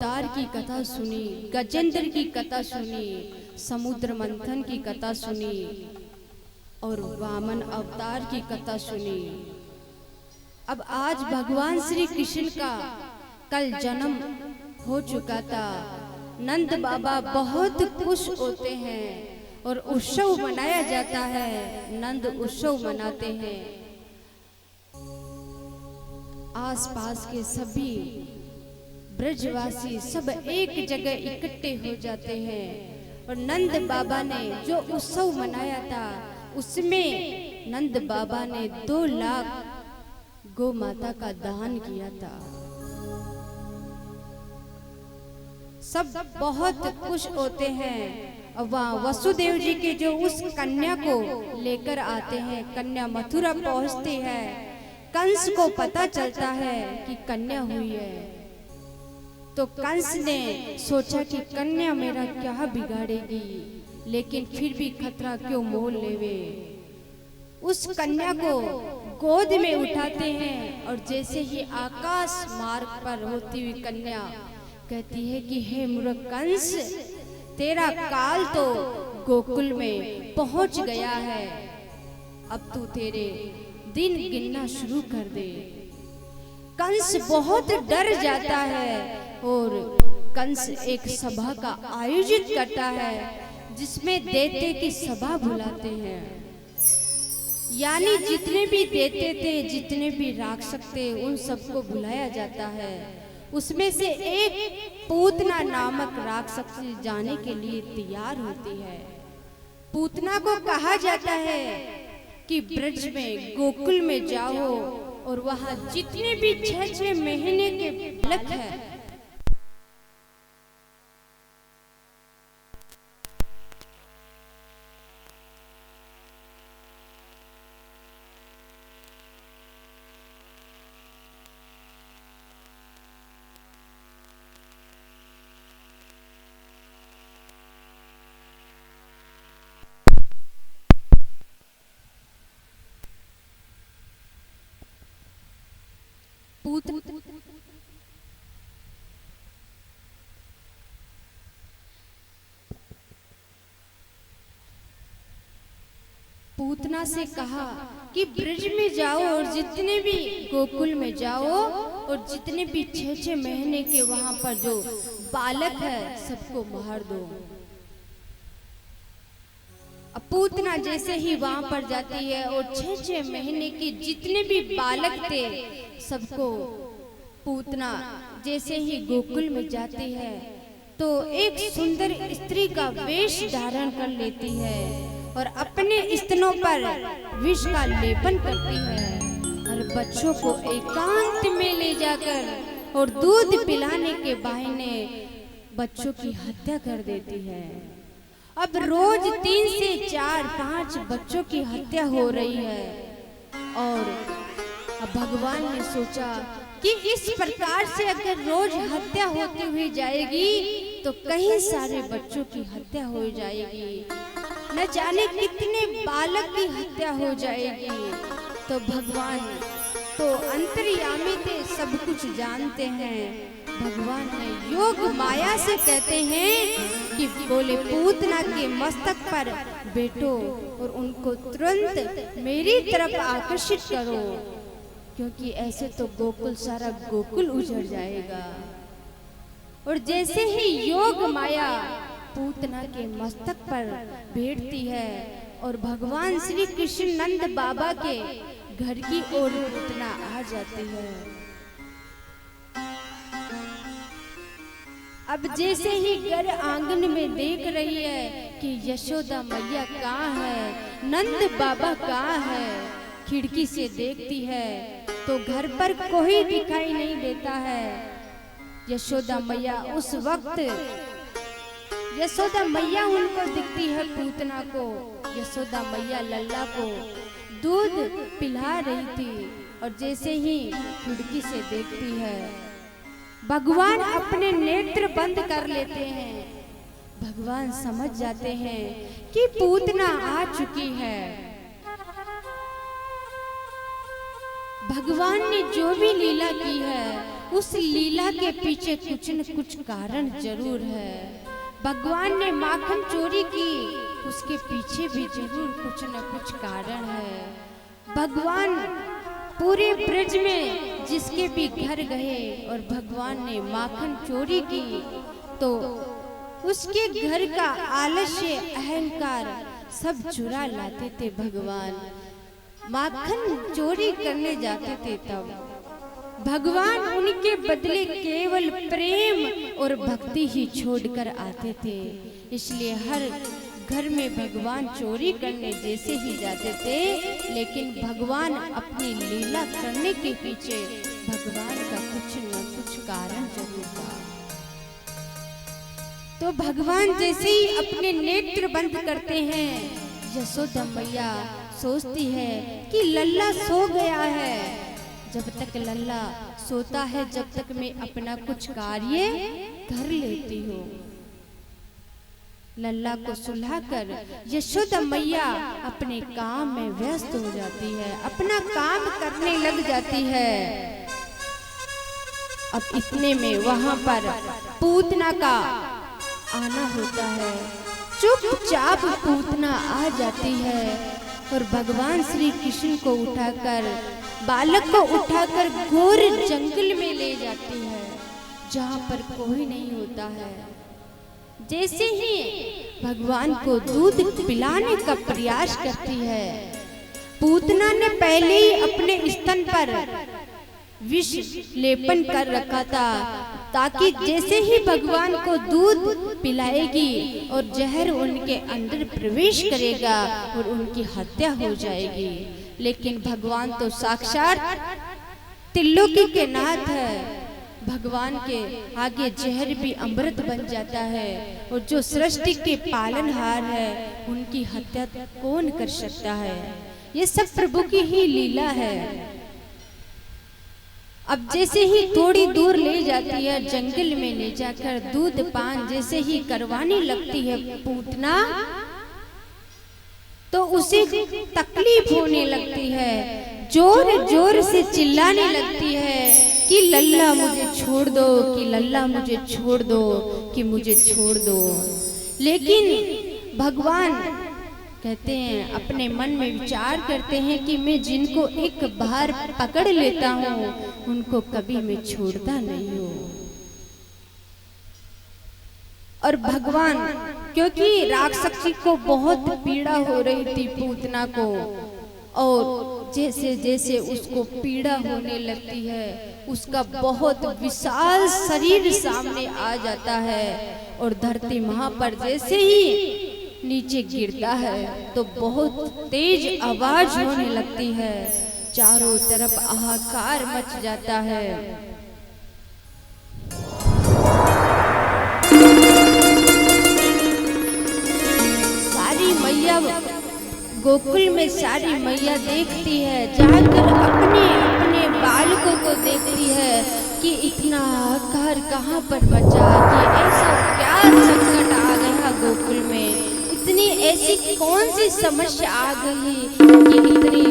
अवतार की कथा सुनी, गजेंद्र की कथा सुनी, समुद्र मंथन की कथा सुनी और वामन अवतार की कथा सुनी। अब आज भगवान श्री कृष्ण का कल जन्म हो चुका था। नंद बाबा बहुत खुश होते हैं और उत्सव मनाया जाता है। नंद उत्सव मनाते हैं। आसपास के सभी ब्रजवासी सब एक जगह इकट्ठे हो जाते हैं और नंद बाबा ने जो उत्सव मनाया था उसमें नंद बाबा ने 2 लाख गौ माता का दान किया था। सब बहुत खुश होते हैं और वहाँ वसुदेव जी के जो उस कन्या को लेकर आते हैं, कन्या मथुरा पहुंचती है। कंस को पता चलता है कि कन्या हुई है, तो कंस ने सोचा कि कन्या मेरा क्या बिगाड़ेगी, लेकिन फिर भी खतरा क्यों मोल लेवे। उस कन्या को गोद में उठाते हैं और जैसे ही आकाश मार्ग पर होती हुई कन्या कहती है कि हे मूर्ख कंस, तेरा काल तो गोकुल में पहुंच गया है, अब तू तेरे दिन गिनना शुरू कर दे। कंस बहुत डर जाता है और कंस एक सभा का आयोजित करता है जिसमें देवते की सभा बुलाते हैं। यानी जितने भी देवते थे, जितने भी राक्षस थे, उन सबको बुलाया जाता है। उसमें से एक पूतना नामक राक्षस जाने के लिए तैयार होती है। पूतना को कहा जाता है कि ब्रज में गोकुल में जाओ और वहां जितने भी 6 महीने के बालक है पूतना से कहा कि ब्रज में जाओ और जितने भी गोकुल में जाओ और जितने भी 6 महीने के वहां पर जो बालक है सबको मार दो। अब पूतना जैसे ही वहां पर जाती है और 6 महीने के जितने भी बालक थे सबको पूतना जैसे ही गोकुल में जाती है तो एक सुंदर स्त्री का वेश धारण कर लेती है और अपने स्तनों पर विष का लेपन करती है और बच्चों को एकांत में ले जाकर और दूध पिलाने के बहाने बच्चों की हत्या कर देती है। अब रोज 3 से 4-5 बच्चों की हत्या हो रही है और अब भगवान ने सोचा कि इस प्रकार से अगर रोज हत्या होती हुई जाएगी तो कई सारे बच्चों की हत्या हो जाएगी, न जाने कितने बालक की हत्या हो जाएगी। तो भगवान तो अंतर्यामी थे, सब कुछ जानते हैं। भगवान ने योग माया से कहते हैं कि बोले पूतना के मस्तक पर बैठो और उनको तुरंत मेरी तरफ आकर्षित करो, क्योंकि ऐसे तो गोकुल सारा गोकुल उजड़ जाएगा। और जैसे ही योग माया पूतना के मस्तक पर बैठती है और भगवान श्री कृष्ण नंद बाबा के घर की ओर पूतना आ जाती है। अब जैसे ही घर आंगन में देख रही है कि यशोदा मैया कहाँ है, नंद बाबा कहाँ है, खिड़की से देखती है तो घर पर कोई दिखाई नहीं देता है। यशोदा मैया उस वक्त यशोदा मैया उनको दिखती है पूतना को। यशोदा मैया लल्ला को दूध पिला रही थी और जैसे ही खिड़की से देखती है भगवान अपने नेत्र बंद कर लेते हैं। भगवान समझ जाते हैं कि पूतना आ चुकी है। भगवान ने जो भी लीला की है उस लीला के पीछे कुछ न कुछ कारण जरूर है। भगवान ने माखन चोरी की, उसके पीछे भी जरूर कुछ न कुछ कारण है। भगवान पूरे ब्रज में जिसके भी घर गए और भगवान ने माखन चोरी की तो उसके घर का आलस्य अहंकार सब चुरा लाते थे। भगवान माखन चोरी करने जाते थे तब भगवान उनके बदले केवल प्रेम और भक्ति ही छोड़कर आते थे। इसलिए हर घर में भगवान चोरी करने जैसे ही जाते थे, लेकिन भगवान अपनी लीला करने के पीछे भगवान का कुछ न कुछ कारण जरूर था। तो भगवान जैसे ही अपने नेत्र बंद करते हैं, यशोदा मैया सोचती है कि लल्ला सो गया है। जब तक लल्ला सोता है, जब तक मैं अपना कुछ कार्य कर लेती हूँ। लल्ला को सुलाकर यशोदा मैया अपने काम में व्यस्त हो जाती है, अपना काम करने लग जाती है। अब इतने में वहां पर पूतना का आना होता है। चुपचाप पूतना आ जाती है और भगवान श्री कृष्ण को उठाकर, बालक को उठाकर घोर जंगल में ले जाती है, जहां पर कोई नहीं होता है। जैसे ही भगवान को दूध पिलाने का प्रयास करती है, पूतना ने पहले ही अपने स्तन पर विष लेपन कर रखा था, ताकि जैसे ही भगवान को दूध पिलाएगी और जहर उनके अंदर प्रवेश करेगा और उनकी हत्या हो जाएगी। लेकिन भगवान तो साक्षात त्रिलोकी के नाथ है। भगवान के आगे जहर भी अमृत बन जाता है, और जो सृष्टि के पालनहार है उनकी हत्या कौन कर सकता है। ये सब प्रभु की ही लीला है। अब जैसे ही थोड़ी दूर ले जाती है, जंगल में ले जाकर दूध पान जैसे ही करवाने लगती है पूतना, तो उसे तकलीफ होने लगती है। जोर जोर से चिल्लाने लगती है कि लल्ला मुझे छोड़ दो, कि लल्ला मुझे छोड़ दो, कि मुझे छोड़ दो। लेकिन भगवान कहते हैं, अपने मन में विचार करते हैं कि मैं जिनको एक बार पकड़ लेता हूँ उनको कभी मैं छोड़ता नहीं हूँ। और भगवान, क्योंकि राक्षसी को बहुत पीड़ा हो रही थी पूतना को, और जैसे जैसे उसको पीड़ा होने लगती है उसका बहुत विशाल शरीर सामने आ जाता है, और धरती मां पर जैसे ही नीचे गिरता है तो बहुत तेज आवाज होने लगती है, चारों तरफ हाहाकार मच जाता है। सारी मैया गोकुल में सारी मैया देखती है, जाकर अपने अपने बालकों को देखती है कि इतना हाहाकार कहाँ पर बचा, कि ऐसा क्या संकट आ गया गोकुल में, इतनी ऐसी कौन सी समस्या आ गई कि इतनी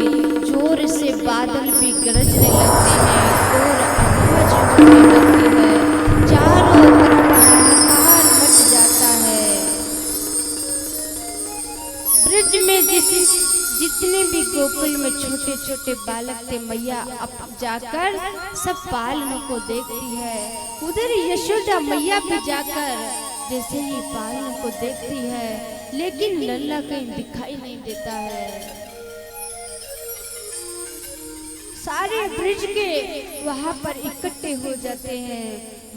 जोर से बादल भी गरजने लगते हैं, और आवाज होने लगती है, चारों तरफ हाहाकार मच जाता है। ब्रज में जितने भी गोकुल में छोटे छोटे बालक थे, मैया अब जाकर सब पालनों को देखती है। उधर यशोदा मैया भी जाकर जैसे ही पालनों को देखती है, लेकिन लल्ला कहीं दिखाई नहीं देता है। सारे ब्रज के वहां पर इकट्ठे हो जाते हैं।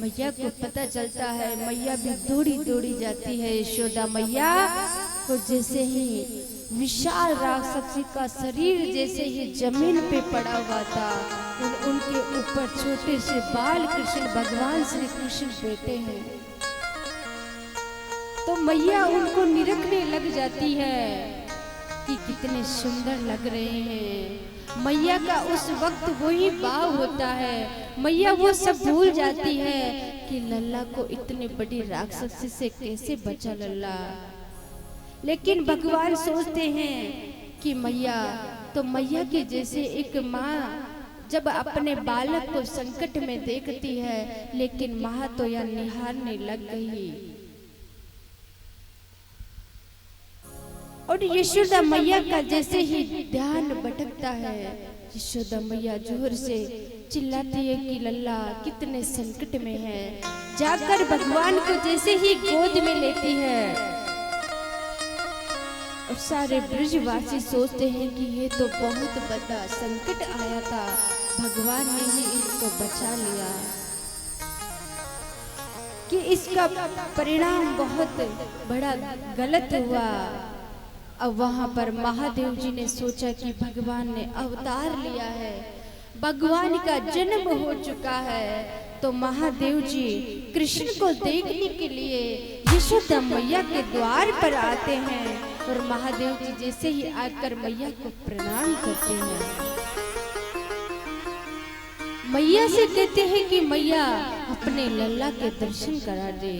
मैया को पता चलता है, मैया भी दौड़ी दौड़ी जाती है। यशोदा मैया को जैसे ही विशाल राक्षसी का शरीर जैसे ही जमीन पे पड़ा हुआ था, उनके ऊपर छोटे से बाल कृष्ण भगवान श्री कृष्ण बैठे हैं, तो मैया उनको निरखने लग जाती है कि कितने सुंदर लग रहे हैं। मैया का उस वक्त वही भाव होता है, मैया वो सब भूल जाती है कि लल्ला को इतने बड़ी राक्षसी से कैसे बचा लल्ला। लेकिन भगवान सोचते हैं कि मैया तो मैया के जैसे एक माँ जब अपने बालक को संकट में देखती है, लेकिन माँ तो यह निहारने लग गई। और यशोदा मैया का जैसे ही ध्यान भटकता है, यशोदा मैया जोर से चिल्लाती है कि लल्ला कितने संकट में है। जाकर भगवान को जैसे ही गोद में लेती है, और सारे ब्रजवासी सोचते हैं कि ये तो बहुत बड़ा संकट आया था, भगवान ने ही इसको बचा लिया, कि इसका परिणाम बहुत बड़ा गलत हुआ। अब वहां पर महादेव जी ने सोचा कि भगवान ने अवतार लिया है, भगवान का जन्म हो चुका है, तो महादेव जी कृष्ण को देखने के लिए यशोदा मैया के द्वार पर आते हैं। और महादेव जी जैसे ही आकर मैया को प्रणाम करते हैं, मैया से कहते हैं कि मैया अपने लल्ला के दर्शन करा दे।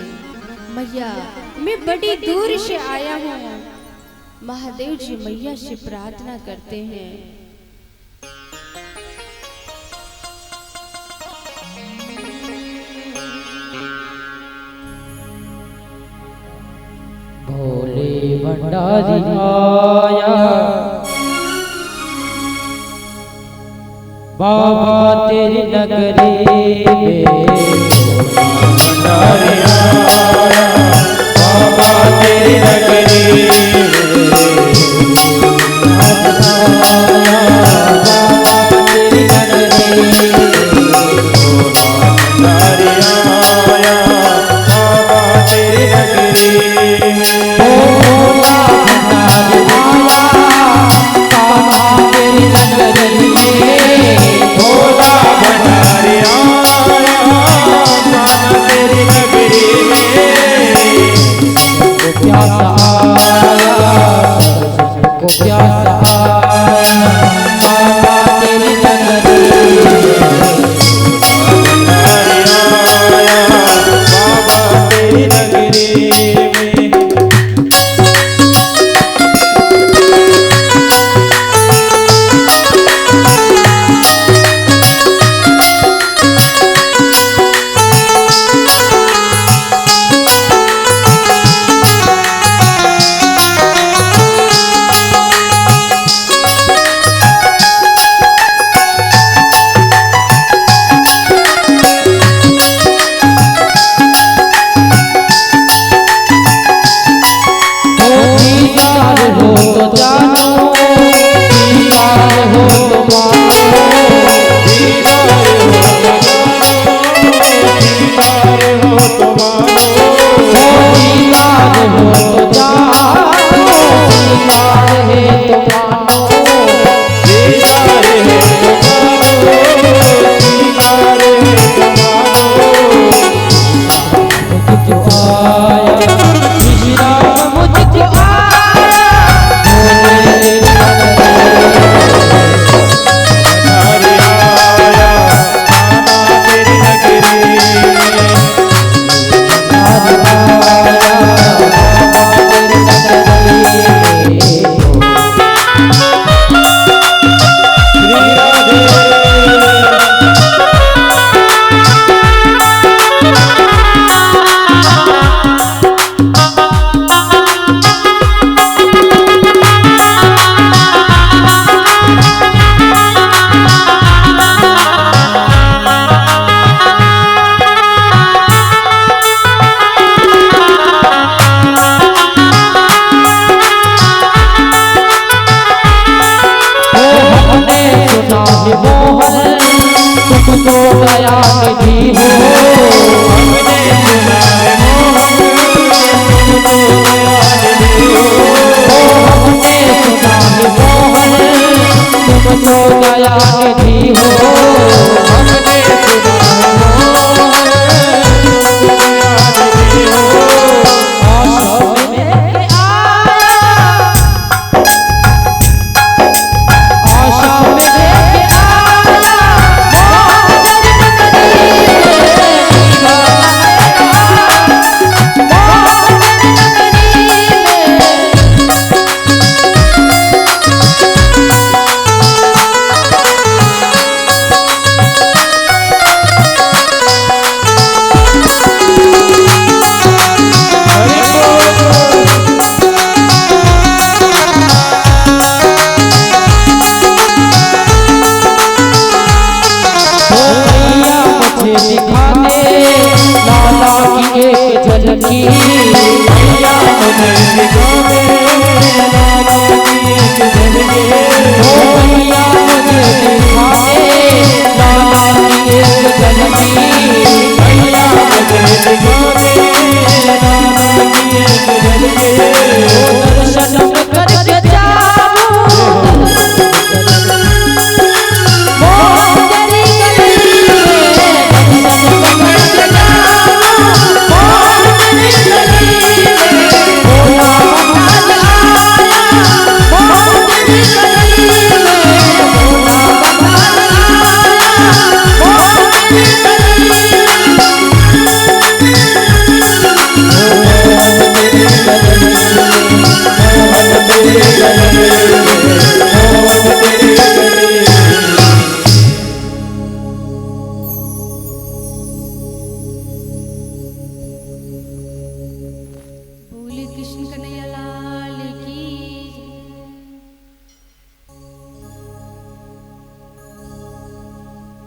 मैया मैं बड़ी दूर से आया हूँ। महादेव जी मैया से प्रार्थना करते हैं। भोले भंडारी आया, बाबा तेरी नगरी में भंडारी आया, बाबा तेरी नगरी एक झलकी मैया मुझे दिखा दे लाला की एक झलकी ओ मैया मुझे दिखा दे लाला की एक झलकी मैया मुझे दिखा दे लाला की एक झलकी ओ दर्शन करके जाऊं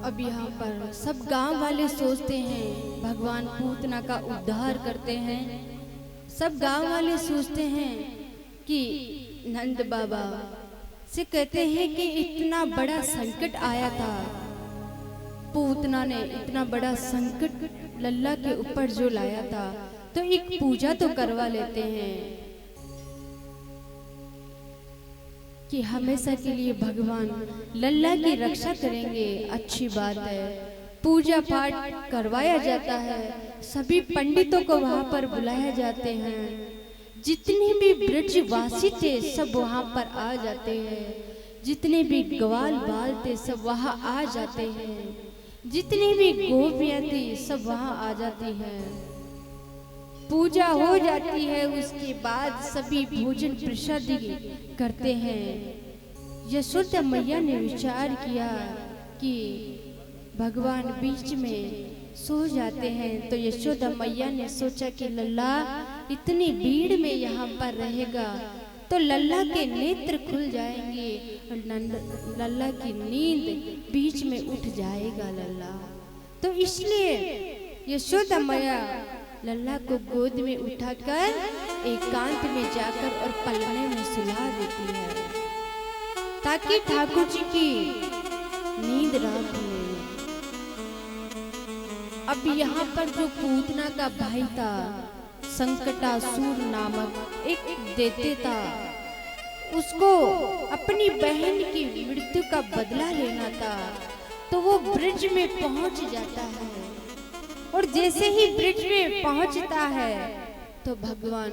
अब यहाँ पर सब गांव वाले सोचते हैं भगवान पूतना का उद्धार करते हैं। सब गांव वाले सोचते हैं कि नंद बाबा से कहते हैं कि इतना बड़ा संकट आया था, पूतना ने इतना बड़ा संकट लल्ला के ऊपर जो लाया था, तो एक पूजा तो करवा लेते हैं कि हमेशा के लिए भगवान लल्ला की रक्षा करेंगे। अच्छी बात है, पूजा पाठ करवाया जाता है, सभी पंडितों को वहां पर बुलाया जाते हैं, जितने भी ब्रजवासी थे सब वहां पर आ जाते हैं, जितने भी ग्वाल बाल थे सब वहां आ जाते हैं, जितनी भी गोपियां थी सब वहां आ जाती हैं। पूजा हो जाती है, उसके बाद सभी भोजन प्रसादी करते हैं। यशोदा मैया ने विचार किया कि भगवान बीच में सो जाते हैं, तो यशोदा मैया ने सोचा कि लल्ला इतनी भीड़ में यहाँ पर रहेगा तो लल्ला के नेत्र खुल जाएंगे और लल्ला की नींद बीच में उठ जाएगा लल्ला। तो इसलिए यशोदा मैया लल्ला को गोद में उठाकर एकांत में जाकर और पलने में सुला देती है, ताकि ठाकुर जी की नींद रात में। अब यहाँ पर जो पूतना का भाई था, संकटासुर नामक एक दैत्य था, उसको अपनी बहन की मृत्यु का बदला लेना था, तो वो ब्रिज में पहुंच जाता है। और जैसे ही ब्रिज में पहुंचता है तो भगवान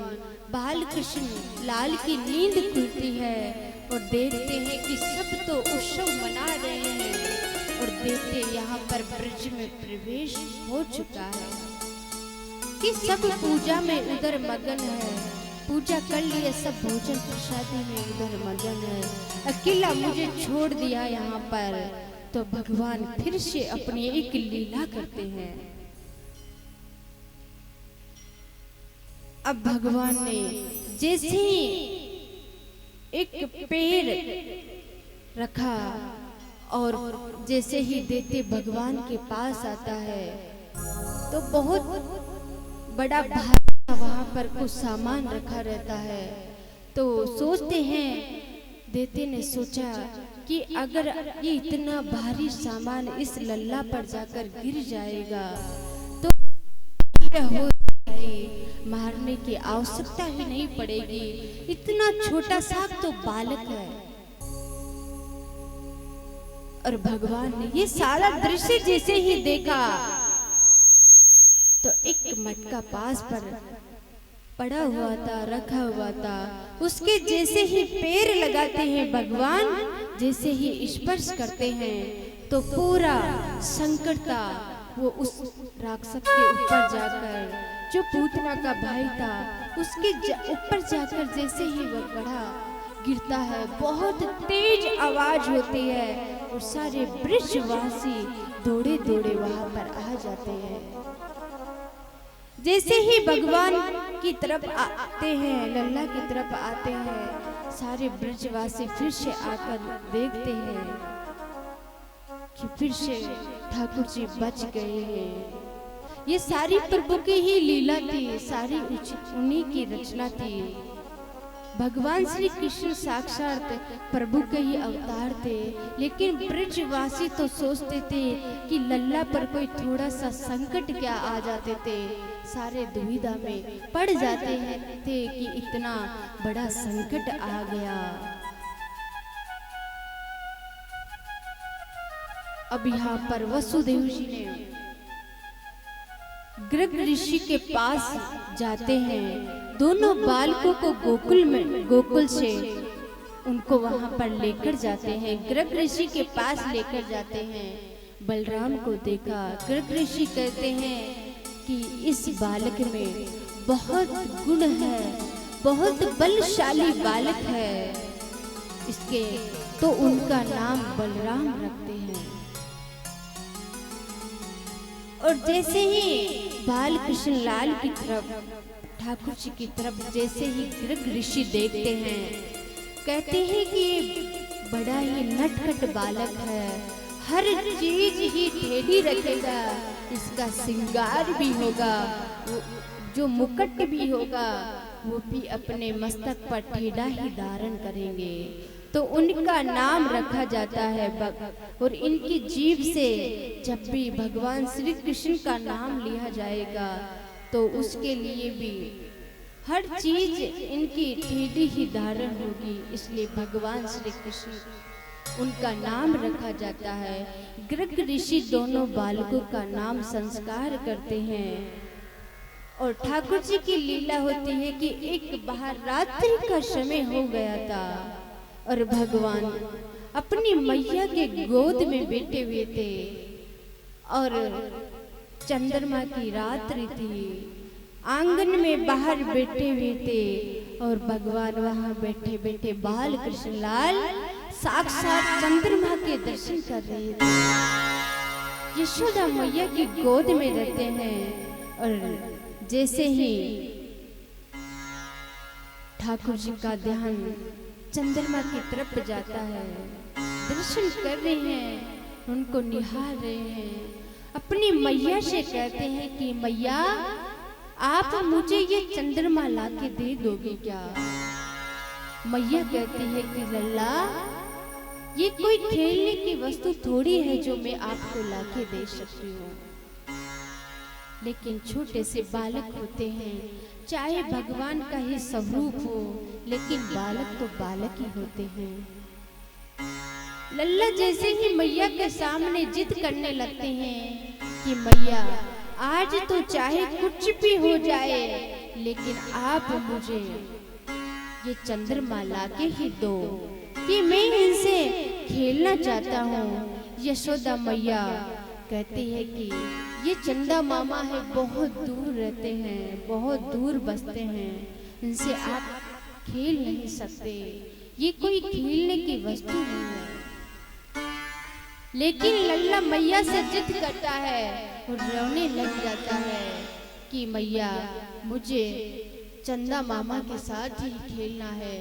बाल कृष्ण लाल की नींद खुलती है और देखते हैं कि सब तो उत्सव मना रहे हैं और देखते यहाँ पर ब्रिज में प्रवेश हो चुका है कि सब पूजा में उधर मगन है, पूजा कर लिए, सब भोजन प्रसादी में उधर मगन है, अकेला मुझे छोड़ दिया यहाँ पर। तो भगवान फिर से अपनी एक लीला करते हैं। अब भगवान ने जैसे ही एक पेड़ रखा और जैसे ही देते भगवान के पास आता है तो बहुत बड़ा भारी वहां पर कुछ सामान रखा रहता है। तो सोचते हैं, देते ने सोचा कि अगर ये इतना भारी सामान इस लल्ला पर जाकर गिर जाएगा तो हो मारने की आवश्यकता ही नहीं पड़ेगी, इतना छोटा सा तो बालक है। और भगवान ने ये सारा दृश्य जैसे ही देखा तो एक मटका पास पर पड़ा हुआ था, रखा हुआ था, उसके जैसे ही पैर लगाते हैं भगवान, जैसे ही स्पर्श करते हैं तो पूरा संकटता वो उस राक्षस के ऊपर जाकर, जो पूतना का भाई था उसके ऊपर जाकर जैसे ही वो बढ़ा गिरता है, बहुत तेज आवाज होती है और सारे ब्रजवासी दौड़े दौड़े वहां पर आ जाते हैं। जैसे ही भगवान की तरफ आते हैं, लल्ला की तरफ आते हैं, सारे ब्रजवासी फिर से आकर देखते हैं कि फिर से ठाकुर जी बच गए हैं। ये सारी प्रभु की ही लीला थी, सारी उन्हीं की रचना थी। भगवान श्री कृष्ण साक्षात प्रभु के ही अवतार थे, लेकिन ब्रजवासी तो सोचते थे कि लल्ला पर कोई थोड़ा सा संकट क्या आ जाते थे, सारे दुविधा में पड़ जाते हैं थे कि इतना बड़ा संकट आ गया। अब यहाँ पर वसुदेव जी ने गर्ग ऋषि के पास जाते हैं, दोनों बालकों को गोकुल से उनको वहां पर लेकर जाते हैं, गर्ग ऋषि के पास लेकर जाते हैं। बलराम को देखा, गर्ग ऋषि कहते हैं कि इस बालक में बहुत गुण है, बहुत बलशाली बालक है, इसके तो उनका नाम बलराम रखते हैं। और जैसे ही बाल कृष्ण लाल की तरफ, ठाकुर जी की तरफ जैसे ही गर्ग ऋषि देखते हैं, कहते हैं कि ये बड़ा ही नटखट बालक है, हर चीज ही टेढ़ी रखेगा, इसका श्रृंगार भी होगा, जो मुकुट भी होगा वो भी अपने मस्तक पर टेढ़ा ही धारण करेंगे, तो उनका नाम रखा जाता है और इनकी जीभ से जब भी भगवान श्री कृष्ण का नाम लिया जाएगा तो उसके लिए भी हर चीज इनकी टेढ़ी ही धारण होगी, इसलिए भगवान श्री कृष्ण उनका नाम रखा जाता है। गर्ग ऋषि दोनों बालकों का नाम संस्कार करते हैं और ठाकुर जी की लीला होती है कि एक बाहर रात्रि का समय हो गया था और भगवान अपनी मैया के गोद में बैठे हुए थे और चंद्रमा की रात्रि थी, आंगन में बाहर बैठे हुए थे और भगवान वहां बैठे बैठे बाल कृष्ण लाल साक्षात चंद्रमा के दर्शन कर रहे थे। यशोदा मैया की गोद में रहते हैं और जैसे ही ठाकुर जी का ध्यान चंद्रमा की तरफ जाता है, दर्शन कर रहे हैं, उनको निहार रहे हैं, अपनी मैया से कहते हैं कि मैया आप मुझे ये चंद्रमा लाके दे दोगे क्या? मैया कहती है कि लल्ला ये कोई खेलने की वस्तु थोड़ी है जो मैं आपको लाके दे सकती हूँ, लेकिन छोटे से बालक होते हैं, चाहे भगवान का ही स्वरूप हो, लेकिन बालक तो बालक ही होते हैं। लल्ला जैसे ही मैया के सामने जिद करने लगते हैं कि मैया आज तो चाहे कुछ भी हो जाए, लेकिन आप मुझे ये चंद्रमा लाके ही दो कि मैं इनसे खेलना चाहता हूँ। यशोदा मैया कहती है कि ये चंदा मामा है, बहुत दूर रहते हैं, बहुत दूर बसते हैं, इनसे आप खेल नहीं सकते, ये कोई खेलने की वस्तु नहीं है। लेकिन लल्ला मैया से जिद करता है और रोने लग जाता है कि मैया मुझे चंदा मामा के साथ ही खेलना है,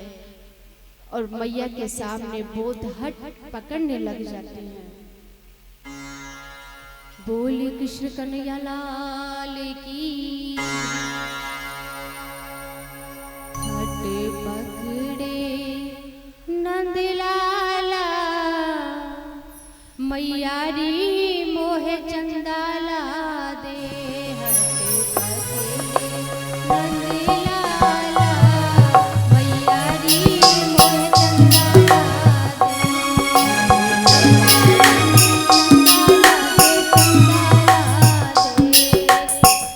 और मैया के सामने बहुत हट पकड़ने लग जाते हैं। बोले कृष्ण कन्हैया लाल की, हट पकड़े नंद लाला, मैया री मोहे चंदाला दे, हट पकड़े नंद लाला, मैया री मोहे चंदाला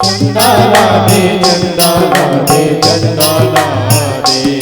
चंदाला दे, चंदाला दे, चंदाला दे,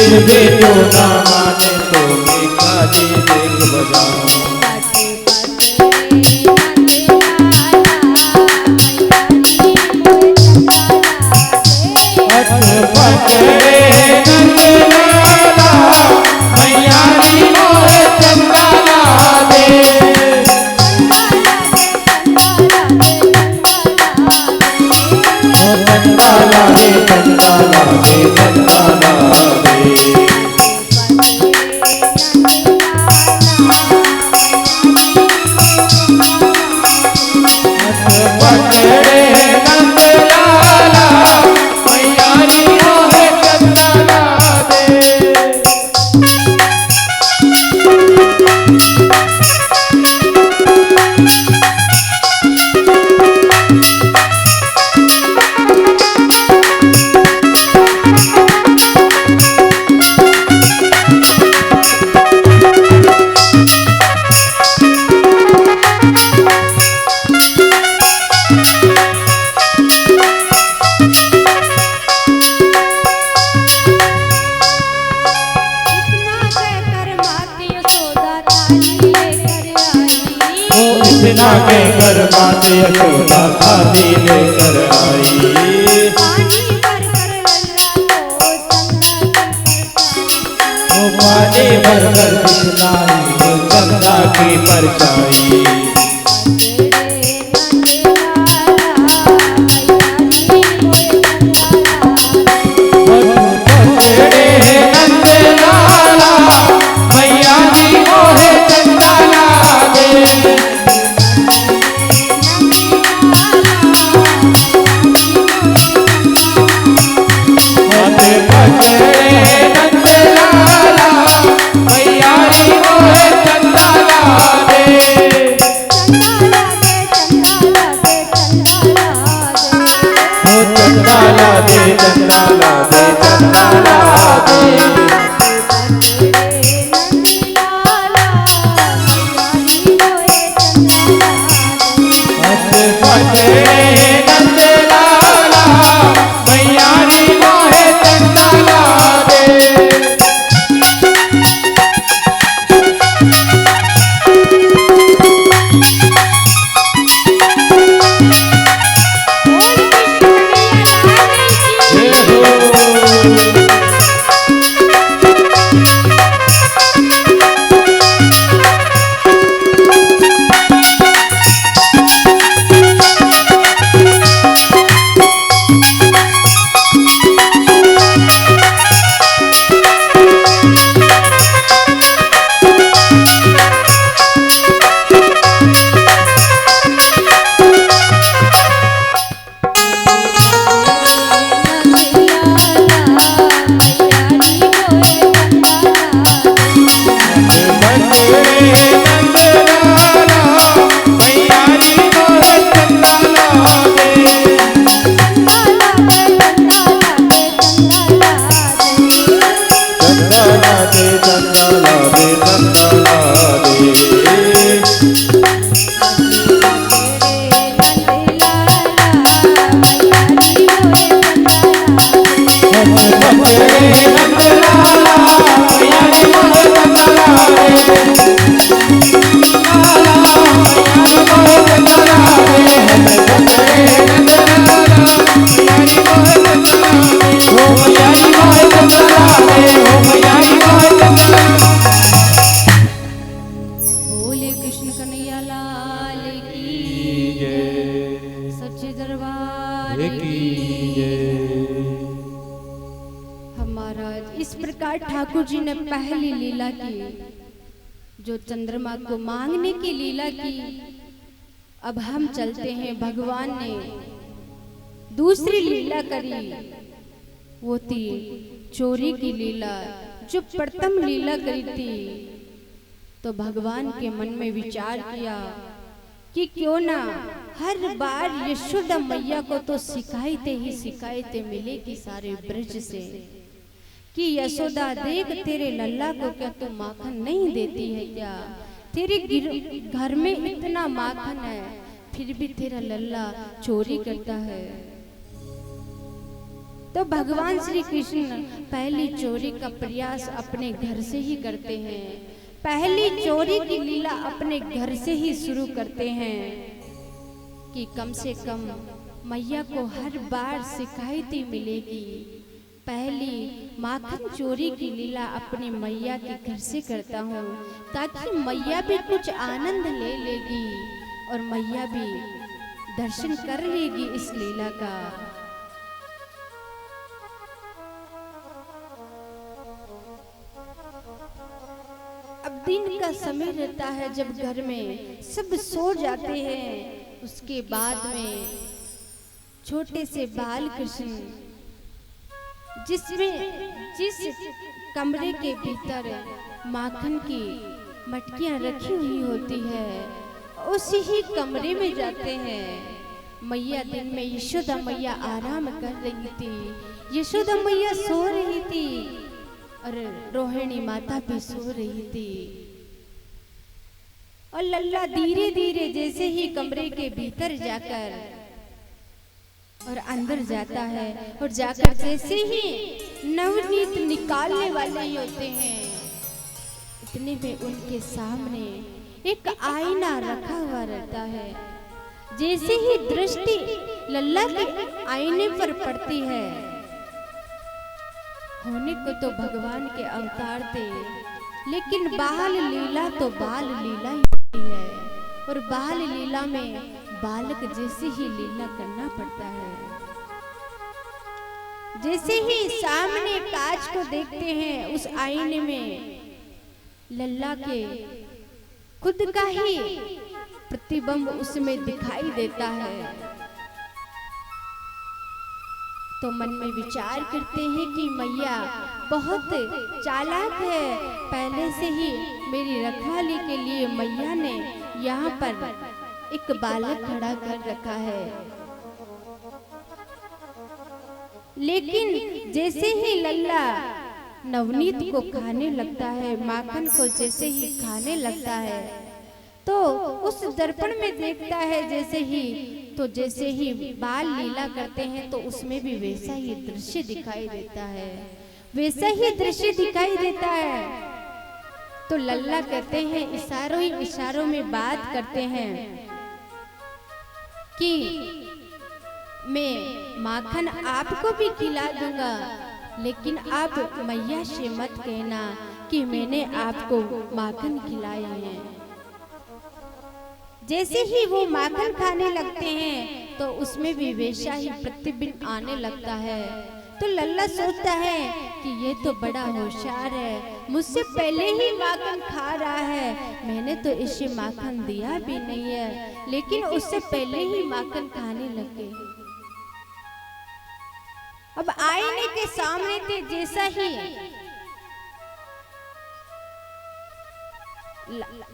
फिर भी जो ना माने तो भिखा जी देख बजाऊं। पट पकड़े नंदलाला मैया री मोहे चंदा ला दे। ओ चंदा ला दे चंदा ला दे चंदा ला दे। पकड़े नंदलाला मैया री मोहे चंदा ला दे। इतना कहकर माते यशोदा थाली लेकर आई। वो पानी भरकर दिखलाई वो चंदा की परछाई। पकड़े नंदलाला मैया जी मोहे चंदा ला दे। पकड़े नंदलाला मैया री मोहे चंदा ला दे। ओ चंदा ला दे चंदा ला दे चंदा ला दे। पकड़े नंदलाला मैया री मोहे चंदा ला दे। इस प्रकार ठाकुर जी ने पहली लीला की, जो चंद्रमा को मांगने की लीला की। अब हम चलते हैं, भगवान ने दूसरी लीला करी, वो थी चोरी की लीला। जो प्रथम लीला करी थी, तो भगवान के मन में विचार किया कि क्यों ना हर बार यशोदा मैया को तो शिकायतें ही शिकायतें मिलेगी सारे ब्रज से कि यशोदा देख तेरे लल्ला को क्या तू माखन नहीं देती है क्या? तेरे घर में इतना माखन है फिर भी तेरा लल्ला चोरी करता है। तो भगवान श्री कृष्ण पहली चोरी का प्रयास अपने घर से ही करते हैं। पहली चोरी की लीला अपने घर से ही शुरू करते हैं कि कम से कम मैया को हर बार शिकायतें मिलेगी। पहली माखन चोरी की लीला अपनी मैया के घर से करता हूँ ताकि मैया भी कुछ आनंद ले लेगी और मैया भी दर्शन कर लेगी इस लीला का। अब दिन का समय रहता है जब घर में सब सो जाते हैं। उसके बाद में छोटे से बाल कृष्ण जिस कमरे के भीतर माखन की मटकियां रखी हुई होती है उसी ही कमरे में जाते हैं। मैया दिन में यशोदा मैया आराम कर रही थी, यशोदा मैया सो रही थी और रोहिणी माता भी सो रही थी। और लल्ला धीरे धीरे जैसे ही कमरे के भीतर जाकर और अंदर जाता है और जाकर जैसे ही नवनीत निकालने वाले ही होते हैं इतने में उनके सामने एक आईना रखा हुआ रहता है। जैसे ही दृष्टि लल्ला के आईने पर पड़ती है, होने को तो भगवान के अवतार थे लेकिन बाल लीला तो बाल लीला ही होती है और बाल लीला में बालक जैसे ही लीला करना पड़ता है। जैसे ही सामने कांच को देखते हैं उस आईने में लल्ला के खुद का ही प्रतिबिंब उसमें दिखाई देता है। तो मन में विचार करते हैं कि मैया बहुत चालाक है, पहले से ही मेरी रखवाली के लिए मैया ने यहाँ पर एक बालक खड़ा कर रखा है। लेकिन जैसे ही लल्ला नवनीत को खाने लगता है, माखन को जैसे ही खाने लगता है तो उस दर्पण में देखता है जैसे ही बाल लीला करते हैं तो उसमें भी वैसा ही दृश्य दिखाई देता है, वैसा ही दृश्य दिखाई देता है। तो लल्ला कहते हैं इशारों ही इशारों में बात करते हैं कि मैं माखन आपको भी खिला दूंगा लेकिन आप मैया से मत कहना कि मैंने आपको माखन खिलाया है। जैसे ही वो माखन खाने लगते हैं तो उसमें भी वैसा ही प्रतिबिंब आने लगता है। तो लल्ला सोचता है कि ये तो बड़ा होशियार है, मुझसे पहले ही माखन खा रहा है, मैंने तो इसे माखन दिया भी नहीं है लेकिन उससे पहले ही माखन खाने लगे। अब आईने के सामने थे जैसा ही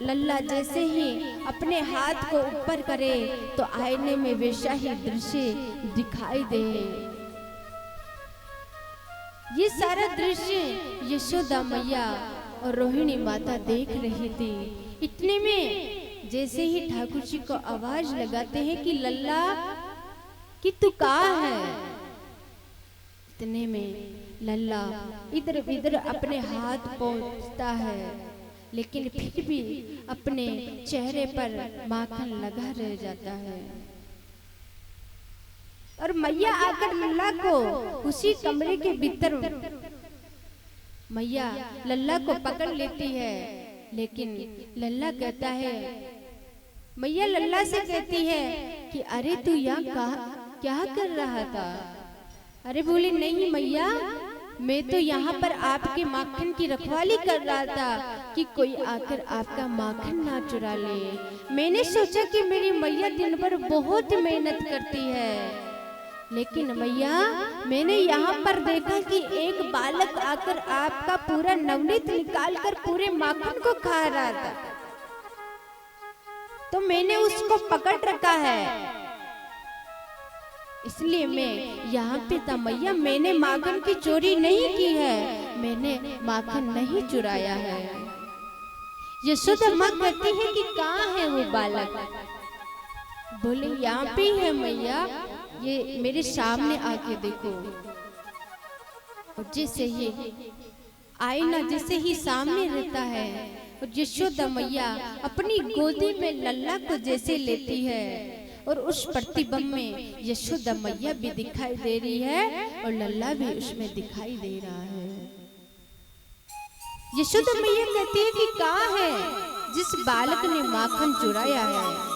लल्ला जैसे ही अपने हाथ को ऊपर करे तो आईने में वैसा ही दृश्य दिखाई दे। ये सारा दृश्य यशोदा मैया और रोहिणी माता देख रही थी। इतने में जैसे ही ठाकुर जी को आवाज लगाते हैं कि लल्ला कि तू कहाँ है। इतने में लल्ला इधर इधर अपने हाथ पहुंचता है लेकिन फिर भी अपने चेहरे पर माखन लगा रह जाता है। और मैया आकर लल्ला को उसी कमरे के भीतर मैया लल्ला को पकड़ लेती है लेकिन लल्ला कहता है, मैया लल्ला से कहती है कि अरे तू यहाँ क्या कर रहा था। अरे बोले नहीं मैया, मैं तो यहाँ पर आपके माखन की रखवाली कर रहा था कि कोई आकर आपका माखन ना चुरा ले। मैंने सोचा कि मेरी मैया दिन भर बहुत मेहनत करती है लेकिन मैया मैंने यहाँ पर देखा कि एक बालक आकर आपका पूरा नवनीत निकाल कर पूरे माखन को खा रहा था तो मैंने उसको पकड़ रखा है, इसलिए मैं यहाँ पे था। मैया मैंने माखन की चोरी नहीं की है, मैंने माखन नहीं चुराया है। यशोदा माँ कहती है कि कहाँ है वो बालक। बोले यहाँ पे ही है मैया, ये मेरे सामने आके देखो। और जैसे ही आईना जैसे ही सामने रहता है और यशोदा मैया अपनी गोदी में लल्ला को जैसे लेती है और उस प्रतिबिंब में यशोदा मैया भी दिखाई दे रही है और लल्ला भी उसमें दिखाई दे रहा है। यशोदा मैया कहती है कि कहाँ है जिस बालक ने माखन चुराया है।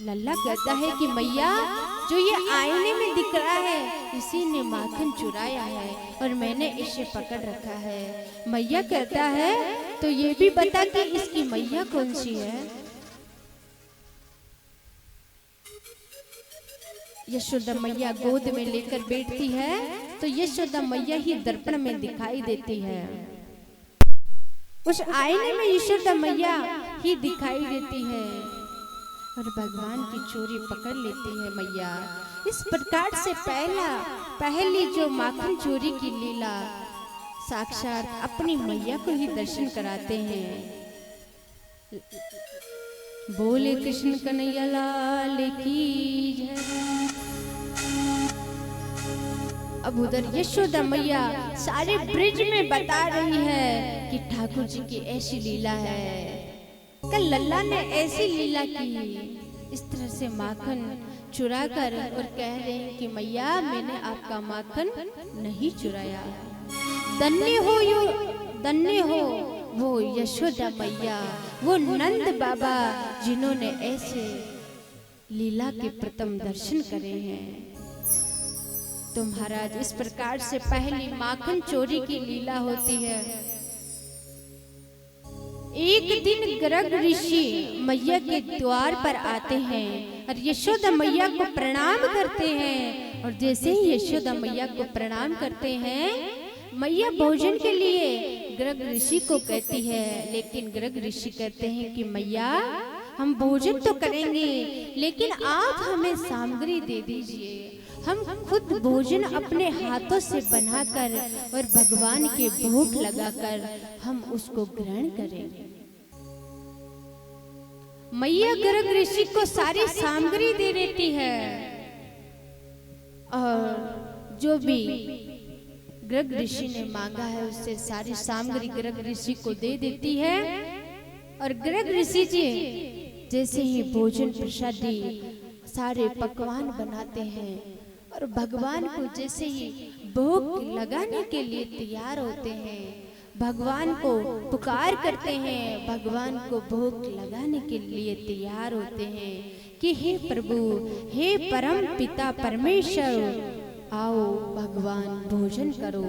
लल्ला कहता है कि मैया जो ये आईने में दिख रहा है इसी ने माखन चुराया है और मैंने इसे पकड़ रखा है। मैया कहता है तो ये भी बता कि इसकी मैया कौन सी है। यशोदा मैया गोद में लेकर बैठती है तो यशोदा मैया ही दर्पण में दिखाई देती है। उस आईने में यशोदा मैया ही दिखाई देती है और भगवान की चोरी पकड़ लेती है मैया। इस प्रकार से पहली जो माखन चोरी की लीला साक्षात अपनी मैया को ही दर्शन कराते हैं। बोले कृष्ण कन्हैया लाल की जय। अब उधर यशोदा मैया सारे ब्रिज में बता रही है कि ठाकुर जी की ऐसी लीला है, कल लल्ला ने ऐसी लीला की, इस तरह से माखन चुरा कर और कह रहे हैं कि मैया मैंने आपका माखन नहीं चुराया। धन्य हो वो यशोदा मैया, वो नंद बाबा जिन्होंने ऐसे लीला के प्रथम दर्शन करे हैं। तो महाराज इस प्रकार से पहली माखन चोरी की लीला होती है। एक दिन गर्ग ऋषि मैया के द्वार पर आते हैं और यशोदा मैया को प्रणाम करते हैं और जैसे ही यशोदा मैया को प्रणाम करते हैं मैया भोजन के लिए गर्ग ऋषि को कहती है, लेकिन गर्ग ऋषि कहते हैं कि मैया हम भोजन तो करेंगे लेकिन आप हमें सामग्री दे दीजिए, हम खुद भोजन अपने हाथों से बनाकर और भगवान के भोग लगाकर हम उसको ग्रहण करेंगे। मैया गर्ग ऋषि को सारी सामग्री दे देती है और जो भी गर्ग ऋषि ने मांगा है उससे सारी सामग्री गर्ग ऋषि को दे देती है। और गर्ग ऋषि जी जैसे ही भोजन प्रसादी सारे पकवान बनाते हैं और भगवान को जैसे ही भोग लगाने के लिए तैयार होते हैं, भगवान को पुकार करते हैं, भगवान को भोग लगाने के लिए तैयार होते हैं कि हे प्रभु, हे परम पिता परमेश्वर, आओ भगवान भोजन करो।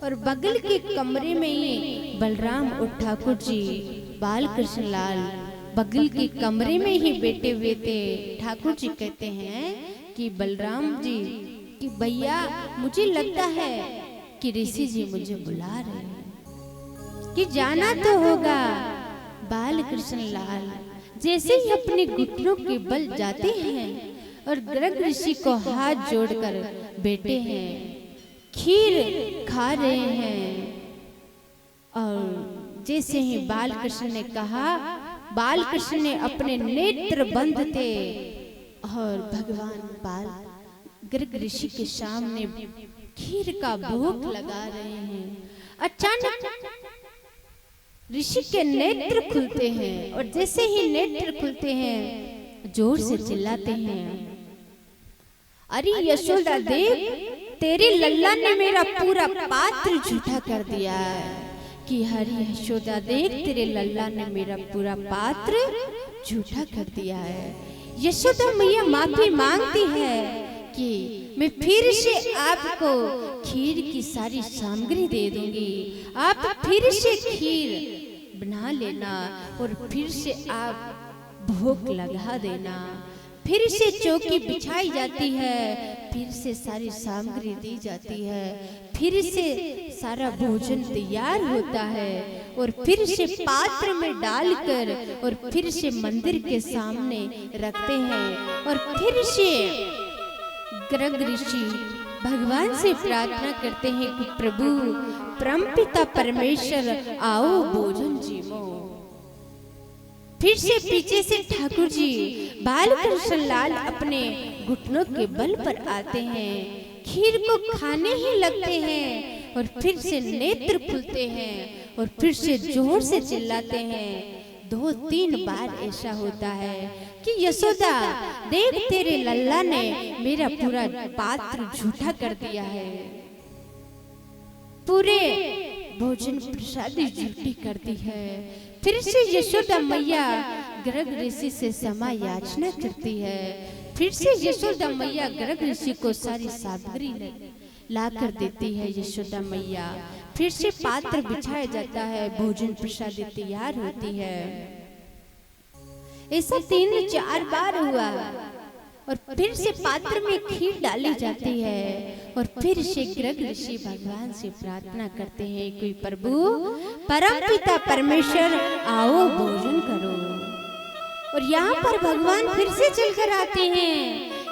और बगल के कमरे में ही बलराम और ठाकुर जी बाल कृष्ण लाल बगल के कमरे में ही बैठे हुए थे। ठाकुर जी कहते हैं कि बलराम जी कि भैया मुझे लगता है कि ऋषि जी मुझे बुला रहे हैं कि जाना तो होगा। बाल कृष्ण लाल जैसे ही अपने घुटनों के बल जाते हैं और गर्ग ऋषि को हाथ जोड़कर बैठे हैं, खीर खा रहे हैं। और जैसे ही बाल कृष्ण ने कहा, बाल कृष्ण ने अपने नेत्र बंद थे और भगवान बाल गर्ग ऋषि के सामने खीर का भोग लगा रहे हैं। अचानक ऋषि के नेत्र खुलते हैं और जैसे ही नेत्र खुलते हैं जोर से चिल्लाते हैं, अरे यशोदा देव, तेरे लल्ला ने मेरा पूरा पात्र झूठा कर दिया है। कि हरी यशोदा देव, तेरे लल्ला ने मेरा पूरा पात्र झूठा कर दिया है। यशोदा मैया माफी मांगती है कि मैं फिर से आपको खीर की सारी सामग्री दे दूंगी, आप फिर से खीर बना लेना और फिर से आप भोग लगा देना। फिर से चौकी बिछाई जाती है, फिर से सारी सामग्री दी जाती है, फिर से सारा भोजन तैयार होता है और फिर से पात्र में डालकर और फिर से मंदिर के सामने रखते हैं। और फिर से गर्ग ऋषि भगवान से प्रार्थना करते हैं कि प्रभु परमपिता परमेश्वर, आओ भोजन जीवो। फिर से पीछे से ठाकुर जी बाल कृष्ण लाल अपने घुटनों के बल पर आते हैं, खीर को खाने ही लगते हैं और फिर से नेत्र खुलते हैं और फिर से जोर से चिल्लाते हैं। 2-3 बार ऐसा होता है कि यशोदा देख तेरे लल्ला ने मेरा पूरा पात्र झूठा कर दिया है, पूरे भोजन प्रसादी झूठी कर दी है। फिर से यशोदा मैया गर्ग ऋषि से क्षमा याचना करती है। फिर से यशोदा मैया गर्ग ऋषि को सारी सामग्री ला कर देती है। यशोदा मैया फिर से पात्र बिछाया जाता है, भोजन प्रसादी तैयार होती है। ऐसा 3-4 बार हुआ और फिर से पात्र में खीर डाली जाती है और फिर से गर्ग ऋषि भगवान से प्रार्थना करते हैं कि प्रभु परमपिता परमेश्वर आओ भोजन करो। और यहाँ पर भगवान फिर से चलकर आते हैं।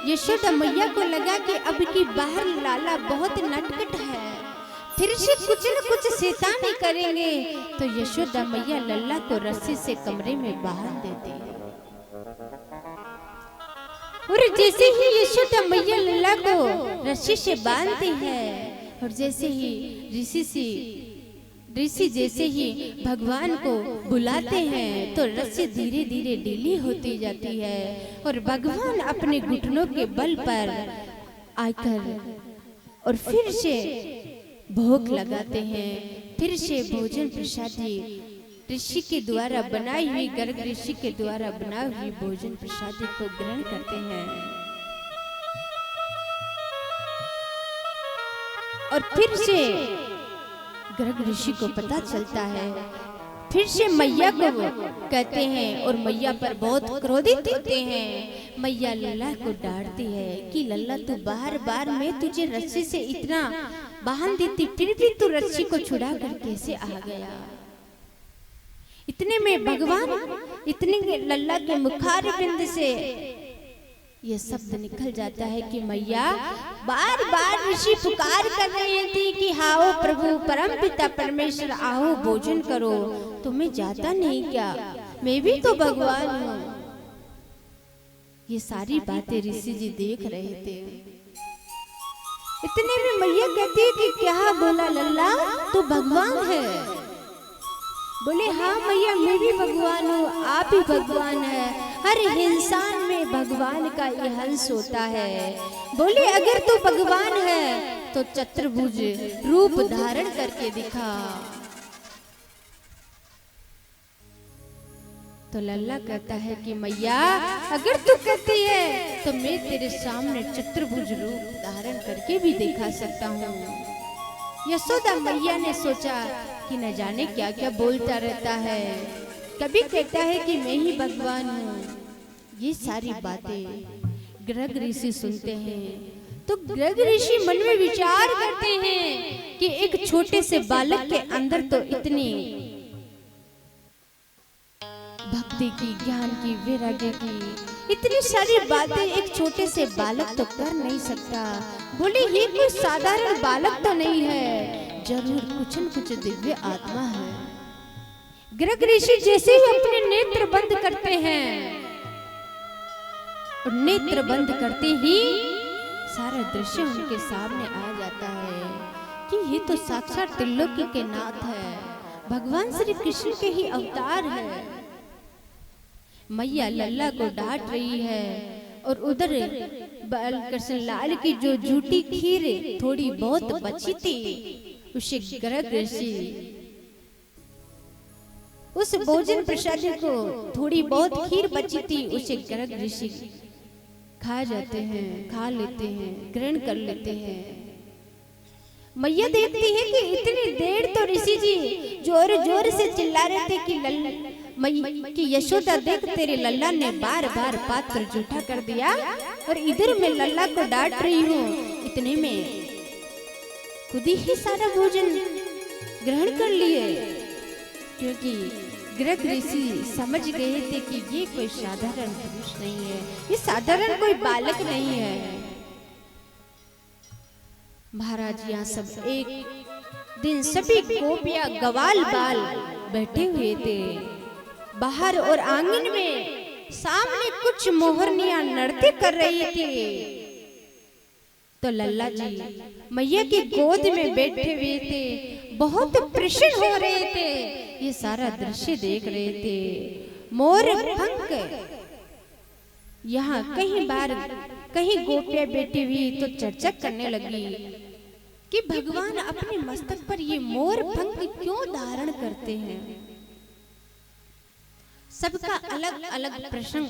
यशोदा मैया को लगा कि अब की बाहर लाला बहुत नटखट है, फिर से कुछ न कुछ शैतानी करेंगे, तो यशोदा मैया लल्ला को रस्सी से कमरे में बांध देती है। और जैसे ही यशोदा मैया लल्ला को रस्सी से बांधती है और जैसे ही ऋषि जैसे ही भगवान को बुलाते हैं तो रस्सी धीरे धीरे ढीली होती जाती है और भगवान अपने घुटनों के बल पर आकर और फिर से भोग लगाते हैं। फिर से भोजन प्रसादी ऋषि के द्वारा बनाई हुई गर्ग ऋषि के द्वारा बनाई हुई भोजन प्रसादी को ग्रहण करते हैं। और फिर से गर्ग ऋषि को पता चलता है, फिर से मैया को कहते हैं और मैया पर बहुत क्रोधित होते हैं। मैया लल्ला को डांटती है कि लल्ला तू बार बार मैं तुझे रस्सी से इतना बांध देती, फिर भी तू रस्सी को छुड़ा कर कैसे आ गया। इतने में भगवान इतने लल्ला के मुखारबिंद से ये शब्द निकल जाता है कि मैया बार बार ऋषि पुकार कर रहे थे कि आओ प्रभु परमपिता परमेश्वर आओ भोजन करो, तुम्हें जाता नहीं क्या, मैं भी तो भगवान हूँ। ये सारी बातें ऋषि जी देख रहे थे। इतने में मैया कहती है कि क्या बोला लल्ला तू भगवान है। बोले हाँ मैया मैं भी भगवान हूँ, आप ही भगवान है, हर इंसान में भगवान का ये अंश होता है। बोले अगर तू भगवान है तो चतुर्भुज रूप धारण करके दिखा। तो लल्ला कहता है कि मैया अगर तू कहती है तो मैं तेरे सामने चतुर्भुज रूप धारण करके भी दिखा सकता हूँ। यशोदा मैया ने सोचा कि न जाने क्या क्या बोलता रहता है, कभी कहता है कि मैं ही भगवान हूँ। ये सारी बातें गर्ग ऋषि सुनते हैं तो गर्ग ऋषि मन में विचार करते हैं कि एक छोटे से बालक के अंदर तो इतनी भक्ति की, ज्ञान की, वैराग्य की इतनी सारी बातें एक छोटे से बालक तो कर नहीं सकता। बोले ये कोई साधारण बालक तो नहीं है, जरूर कुछ न कुछ दिव्य आत्मा है। गर्ग ऋषि जैसे ही अपने नेत्र बंद करते हैं और नेत्र बंद करते ही सारा दृश्य उनके सामने आ जाता है कि ये तो साक्षात त्रिलोकी के नाथ है, भगवान श्री कृष्ण के ही अवतार है। मैया लल्ला को डांट रही है और उधर बालकृष्ण लाल की जो झूठी खीर थोड़ी बहुत बची थी उसे गर्ग ऋषि उस भोजन प्रसाद को थोड़ी बहुत खीर बची थी उसे गर्ग ऋषि खा जाते हैं, खा लेते हैं, ग्रहण कर लेते हैं। मैया देखती है कि इतनी देर तो ऋषि जी जोर जोर से चिल्ला रहे थे कि यशोदा देख तेरे लल्ला ने बार बार पात्र झूठा कर दिया और इधर मैं लल्ला को डांट रही हूँ। इतने में खुद ही सारा भोजन ग्रहण कर लिए, क्योंकि गर्ग ऋषि समझ गए थे कि ये कोई साधारण पुरुष नहीं है, ये साधारण कोई बालक नहीं है। महाराज यहाँ सब एक दिन सभी गोपियां ग्वाल बाल बैठे हुए थे, बाहर और आंगन में सामने कुछ मोहरनियां नृत्य कर रही थी। तो लल्ला जी मैया की गोद में बैठे हुए थे, बहुत प्रसन्न हो रहे थे, ये सारा दृश्य देख रहे थे। मोर पंख यहाँ कहीं गोपियां बैठी हुई तो चर्चा करने लगी कि भगवान अपने मस्तक पर ये मोर पंख क्यों धारण करते हैं। सबका अलग अलग प्रश्न,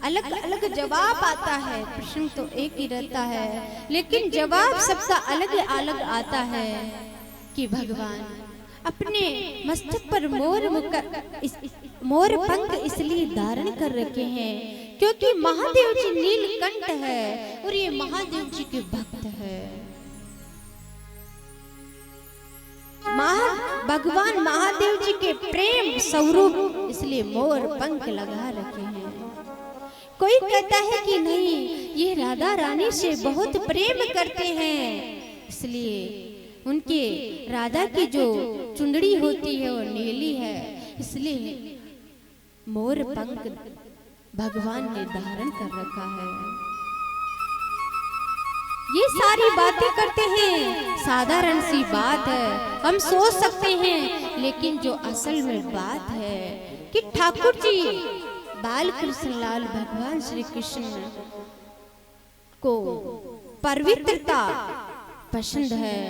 अलग अलग जवाब आता है। प्रश्न तो एक ही रहता है, लेकिन जवाब सबका अलग अलग आता है कि भगवान अपने मस्तक पर मोर पंख इसलिए धारण कर रखे हैं क्योंकि महादेव जी नीलकंठ है और ये महादेव जी के भक्त है। भगवान महादेव जी के प्रेम स्वरूप इसलिए मोर पंख लगा रखे हैं। कोई कहता है कि नहीं, ये राधा रानी से बहुत प्रेम करते हैं, इसलिए उनके राधा की जो चुंदड़ी होती है वो नीली है, इसलिए मोर पंख भगवान ने धारण कर रखा है। ये सारी बातें करते हैं, साधारण सी बात है, हम सोच सकते हैं, लेकिन जो असल में बात है कि ठाकुर जी बाल कृष्ण लाल भगवान श्री कृष्ण को पवित्रता पसंद है।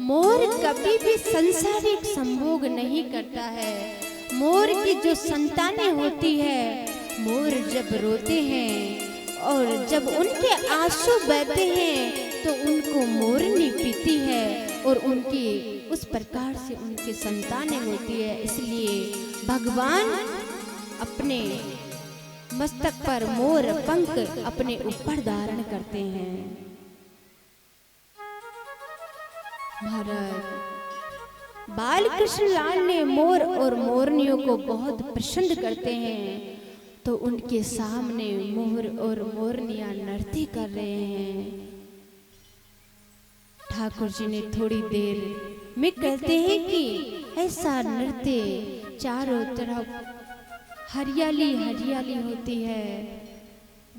मोर कभी भी संसारिक संभोग नहीं करता है। मोर की जो संतानें होती है, मोर जब रोते हैं और जब उनके आंसू बहते हैं तो उनको मोरनी पीती है और उनकी उस प्रकार से उनकी संतानें होती है। इसलिए भगवान अपने मस्तक पर मोर पंख अपने ऊपर धारण करते हैं। महाराज बाल कृष्ण लाल ने मोर और मोरनियों को बहुत पसंद करते हैं, तो उनके सामने मोर और मोरनियां नृत्य कर रहे हैं। ठाकुर जी ने थोड़ी देर में कहते हैं कि ऐसा नृत्य चारों तरफ हरियाली हरियाली होती है,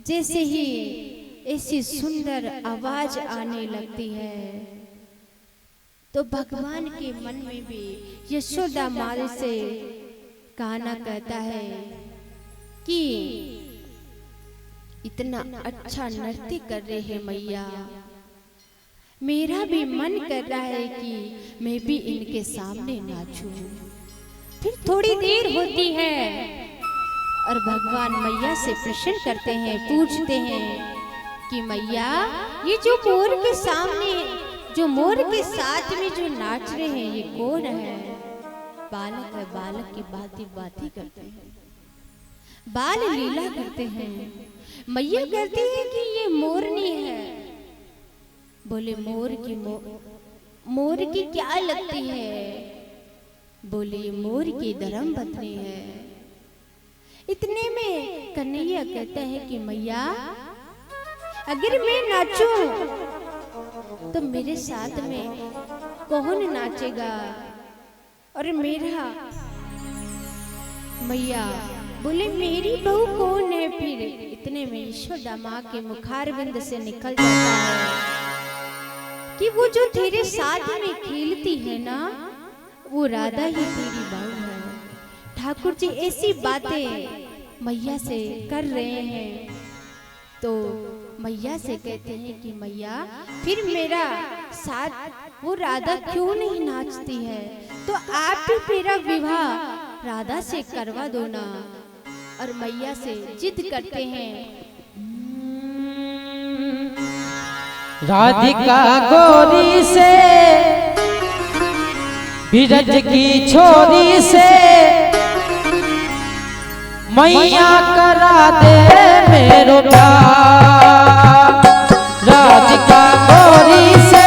जैसे ही ऐसी सुंदर आवाज आने लगती है तो भगवान के मन में भी यशोदा माल से कान्हा कहता है कि इतना अच्छा नृत्य कर रहे हैं मैया, मेरा भी मन कर रहा है कि मैं भी इनके सामने नाचूं। फिर थोड़ी देर होती है और भगवान मैया से प्रश्न करते हैं, पूछते हैं कि मैया ये जो मोर के सामने, जो मोर के साथ में जो नाच रहे हैं ये कौन है? बालक है, बालक की बाती करते हैं, बाल लीला करते हैं। मैया कहती है कि ये मोरनी है। बोले मोर की क्या लगती है? बोले मोर की धर्म पत्नी है। इतने में कन्हैया कहता है कि मैया अगर मैं नाचूं तो मेरे साथ में कौन नाचेगा? और मेरा मैया बोले मेरी बहू कौन है? फिर इतने में यशोदा माँ के मुखारविंद से निकल जाता है कि वो जो तेरे साथ में खेलती है ना, वो राधा ही तेरी बहू है। ठाकुर जी ऐसी बातें मैया से कर रहे हैं, तो मैया से कहते हैं कि मैया फिर मेरा साथ वो राधा क्यों नहीं नाचती है? तो आप भी मेरा विवाह राधा से करवा दो ना। और मैया से जिद करते हैं। राधिका गोरी से बिरज की छोरी से मैया करा दे मेरो प्यार। राधिका गोरी से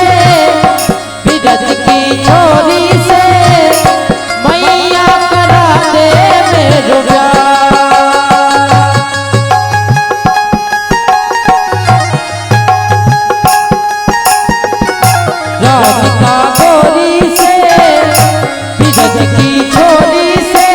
बिरज की छोरी से मैया करा दे मेरो प्यार। राधिका गोरी से बिरज की छोरी से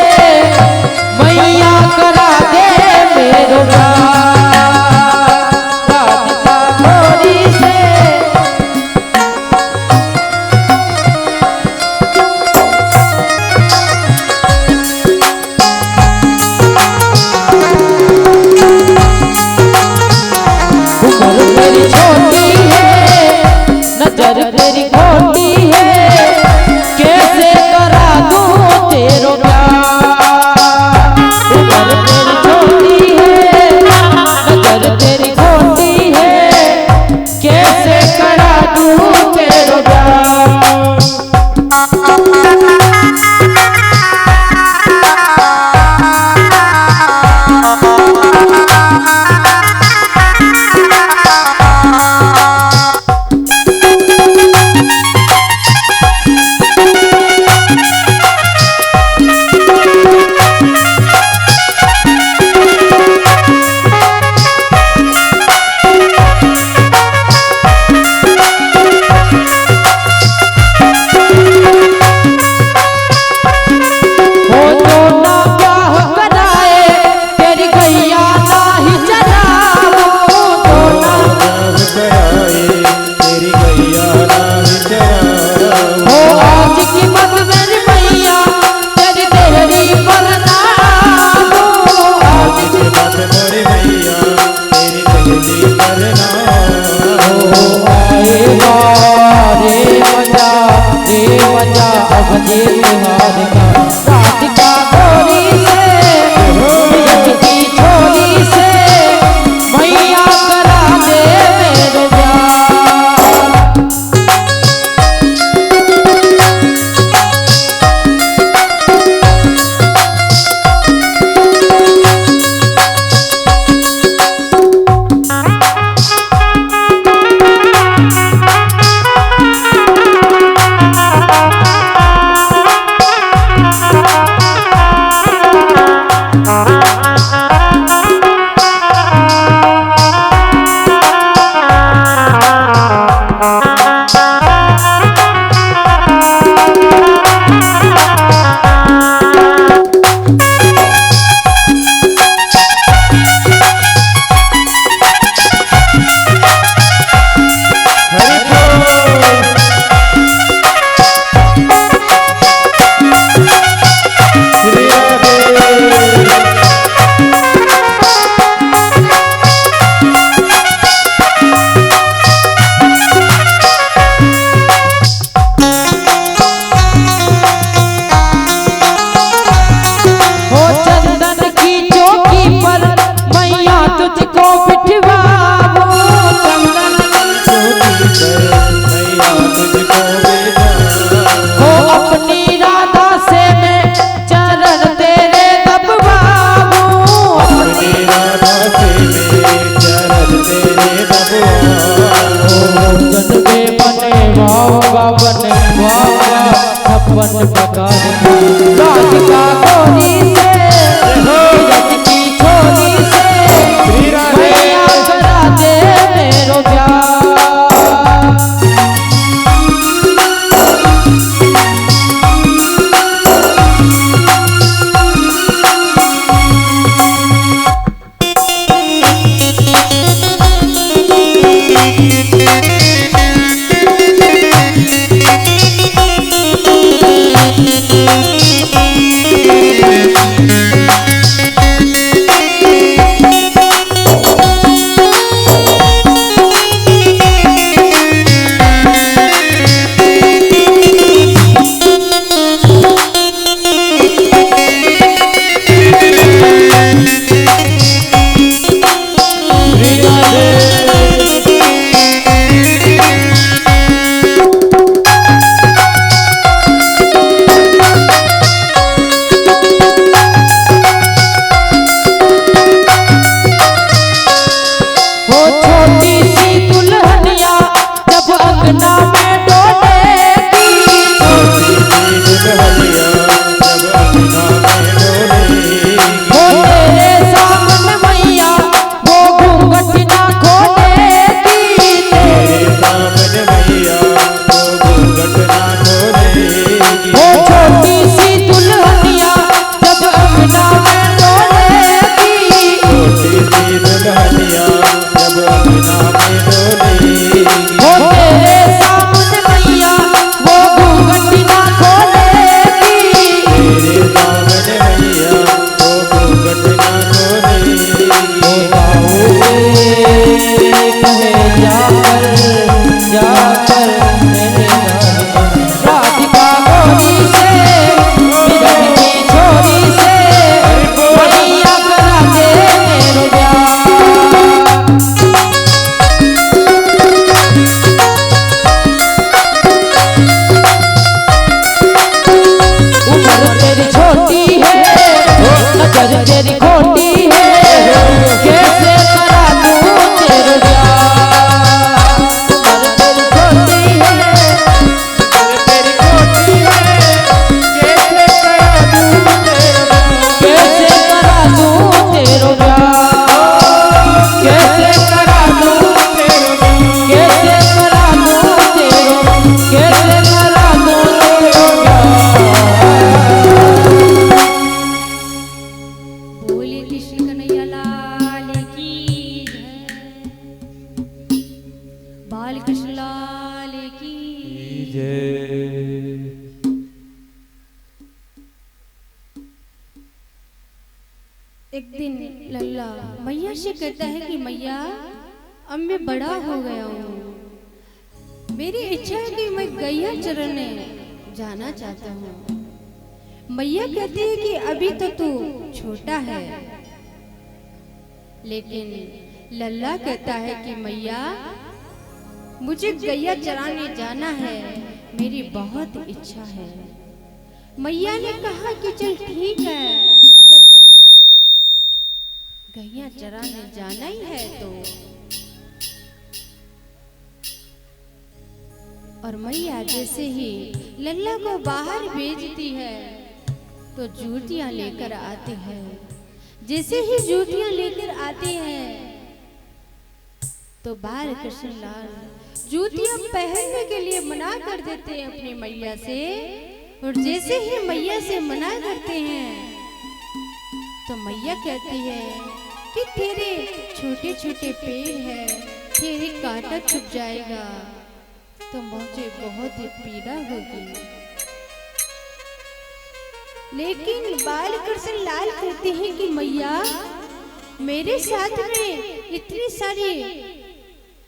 तेरी छोटी है, नजर तेरी खोटी है, कैसे करा दूं तेरो प्यार। उम्र तेरी छोटी है, नजर तेरी खोटी है, कैसे करा दूं तेरो प्यार। राधिका गोरी से की छोरी से मैया करा दे मेरे प्यार। राधिका गोरी से की छोरी से मैया करा दे मेरो प्यार। दुल्हनिया जब अंगना में डोलेगी, हो तेरे सामने बाल कृष्ण लाल की जय। एक दिन लल्ला मैया से कहता है कि मैया अब मैं बड़ा हो गया हूँ, मेरी इच्छा है कि मैं गैया चरने जाना चाहता हूँ। मैया कहती है कि अभी तो तू छोटा है, लेकिन लल्ला कहता है कि मैया मुझे गैया चराने जाना है, मेरी बहुत इच्छा है। मैया ने कहा कि चल ठीक है, अगर गैया चराने जाना ही है तो। और मैया जैसे ही लल्ला को बाहर भेजती है तो जूतियां लेकर आती है। जैसे ही जूतियां लेकर आती है तो बाल कृष्ण लाल जूतियां पहनने के लिए मना कर देते हैं अपनी मैया से। और जैसे ही मैया से मना करते हैं तो मैया कहती है कि तेरे छोटे छोटे पैर है, तेरे कांटा छुप जाएगा तो मुझे बहुत ही पीड़ा होगी। लेकिन बाल कृष्ण लाल कहते हैं कि मैया मेरे साथ में इतनी सारी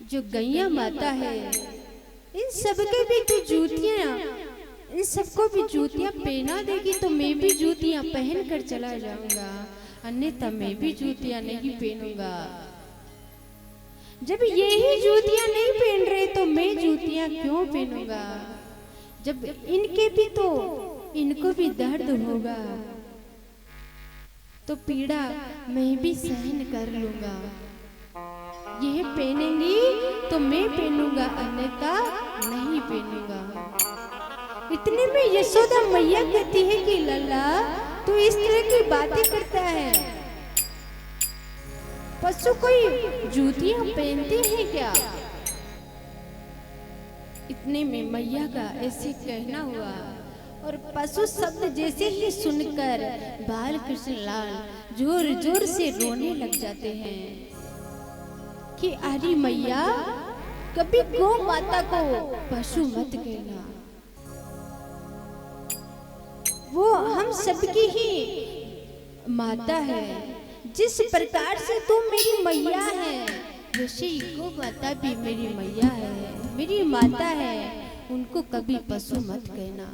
जो गैया माता है, इन सबके भी तो जूतियां, इन सबको भी जूतियां पहना देगी तो मैं भी जूतियां पहन कर चला जाऊंगा, अन्यथा मैं भी जूतियां नहीं पहनूंगा। जब यही जूतियां नहीं पहन रहे तो मैं जूतियां क्यों पहनूंगा? जब इनके भी तो इनको भी दर्द होगा तो पीड़ा मैं भी सहन कर लूंगा। यह पहनेंगी तो मैं पहनूंगा, अन्यथा नहीं पहनूंगा। इतने में यशोदा मैया कहती है कि लल्ला तू इस तरह की बातें करता है, पशु कोई जूतियां पहनते हैं क्या? इतने में मैया का ऐसे कहना हुआ और पशु शब्द जैसे ही सुनकर बाल कृष्ण लाल जोर जोर से रोने लग जाते हैं कि अरे मैया कभी गौ माता को पशु मत कहना, वो हम सबकी ही माता है। जिस प्रकार से तू मेरी मैया है वैसे ही गौ माता भी मेरी मैया है, मेरी माता है, उनको कभी पशु मत कहना।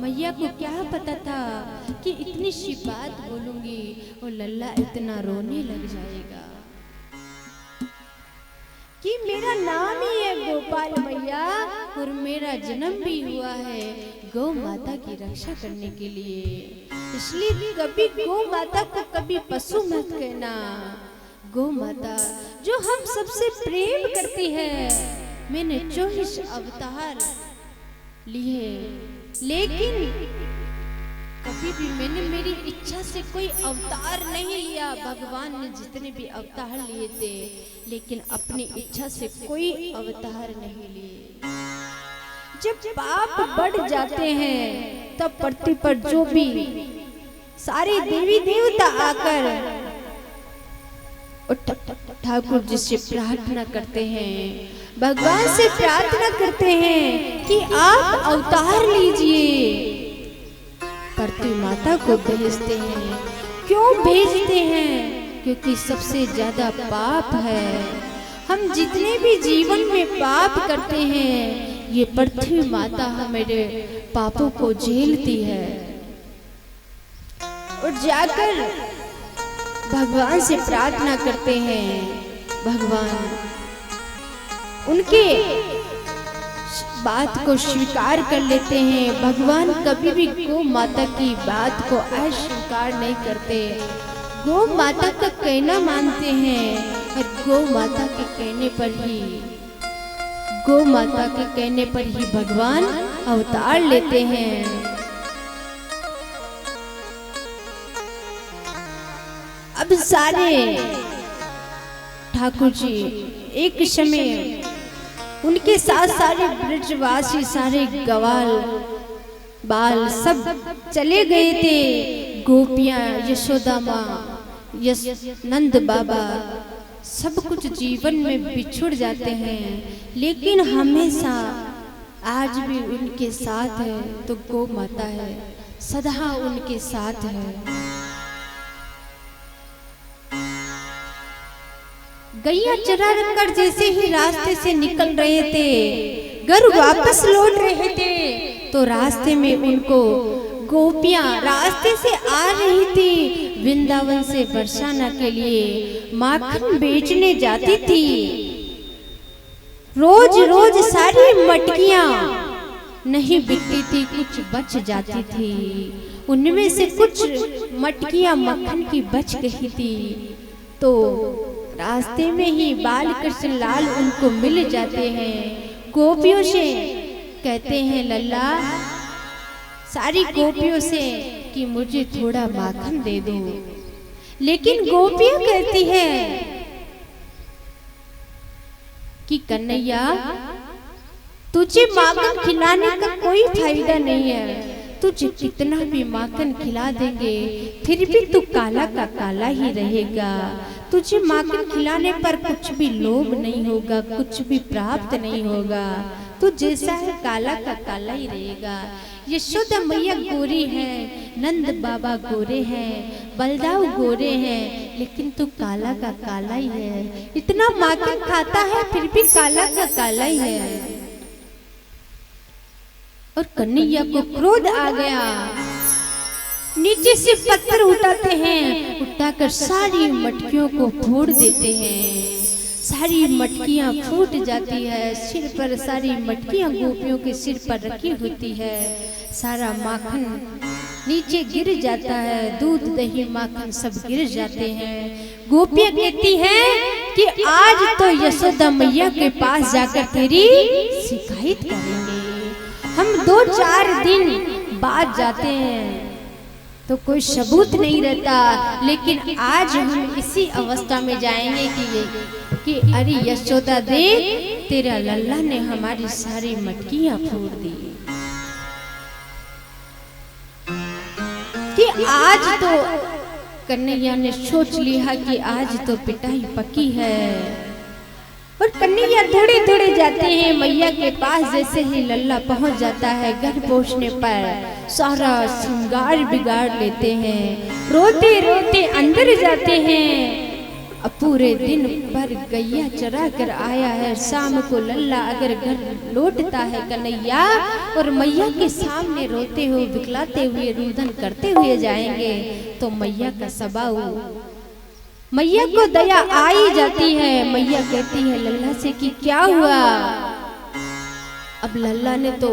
मैया को क्या पता था कि इतनी सी बात बोलूंगी और लल्ला इतना रोने लग जाएगा कि मेरा नाम ही है गोपाल मैया और मेरा जन्म भी हुआ है गौ माता की रक्षा करने के लिए, इसलिए कभी गौ माता को कभी पशु मत कहना। गौ माता जो हम सबसे प्रेम करती है, मैंने 24 अवतार लिए, लेकिन कभी भी मैंने मेरी इच्छा से कोई अवतार नहीं लिया। भगवान ने जितने भी अवतार लिए थे, लेकिन अपनी इच्छा से कोई अवतार नहीं लिए। जब पाप बढ़ जाते हैं तब पृथ्वी पर जो भी सारे देवी देवता आकर ठाकुर जी से प्रार्थना करते हैं, भगवान से प्रार्थना करते हैं कि आप अवतार लीजिए। पृथ्वी माता को भेजते हैं। क्यों भेजते हैं? क्योंकि सबसे ज्यादा पाप है। हम जितने भी जीवन में पाप करते हैं, ये पृथ्वी माता हमारे पापों को झेलती है और जाकर भगवान से प्रार्थना करते हैं। भगवान उनके बात को स्वीकार कर लेते हैं। भगवान कभी भी गौ माता की बात को अस्वीकार नहीं करते, गौ माता का कहना मानते हैं और गौ माता के कहने पर ही, गौ माता के कहने पर ही भगवान अवतार लेते हैं। अब सारे ठाकुर जी एक समय उनके साथ सारे ब्रजवासी, सारे गवाल बाल सब चले गए थे। गोपियां, यशोदा माँ, नंद बाबा सब कुछ जीवन में बिछुड़ जाते हैं, लेकिन हमेशा आज भी उनके साथ है तो गौ माता है, सदा उनके साथ है। गैया चरा कर जैसे ही रास्ते से निकल रहे थे, घर वापस लौट रहे थे, तो रास्ते में उनको गोपियां रास्ते से आ रही थी। वृंदावन से बरसाना के लिए माखन बेचने जाती थी। रोज रोज सारी मटकियां नहीं बिकती थी, कुछ बच जाती थी। उनमें से कुछ मटकियां मक्खन की बच गई थी, तो रास्ते में ही बाल कृष्ण लाल उनको मिल जाते हैं। गोपियों से कहते हैं लल्ला, सारी गोपियों से कि मुझे थोड़ा माखन दे दो, लेकिन गोपियां कहती है कि कन्हैया तुझे माखन खिलाने का कोई फायदा नहीं है, तुझे कितना भी माखन खिला देंगे फिर भी तू काला का काला ही रहेगा। तुझे माखन खिलाने पर कुछ भी लोभ नहीं होगा, कुछ भी प्राप्त नहीं होगा, तू जैसा है काला का काला ही रहेगा। यशोदा मैया गोरी है, नंद बाबा गोरे हैं, बलदाव गोरे हैं, लेकिन तू काला का काला ही है। इतना माखन खाता है फिर भी काला का काला ही है। और कन्हैया को क्रोध आ गया, नीचे से पत्थर उठाते हैं, उठाकर सारी मटकियों को फोड़ देते हैं। सारी मटकियां फूट जाती है, सिर पर सारी मटकियां गोपियों के सिर पर रखी होती है। सारा माखन नीचे गिर जाता है, दूध दही माखन सब गिर जाते हैं। गोपियां कहती हैं कि आज तो यशोदा मैया के पास जाकर तेरी शिकायत करेंगे। हम 2-4 दिन बाद जाते हैं तो कोई सबूत नहीं रहता, लेकिन आज हम इसी अवस्था में जाएंगे कि अरे यशोदा देख, तेरा लल्ला ने हमारी सारी मटकियां फोड़ दी। कि आज तो कन्हैया ने सोच लिया कि आज तो पिटाई पकी है। और कन्हैया थोड़े थोड़े जाते हैं मैया के पास। जैसे ही लल्ला पहुंच जाता है, घर पहुंचने पर सारा श्रृंगार बिगाड़ लेते हैं, रोते रोते अंदर जाते हैं। अब पूरे दिन भर गैया चरा कर आया है, शाम को लल्ला अगर घर लौटता है कन्हैया और मैया के सामने रोते हुए बिखलाते हुए रुदन करते हुए जाएंगे तो मैया का स्वभाव, मैया को दया आ ही जाती है। मैया कहती है लल्ला से कि क्या हुआ। अब लल्ला ने तो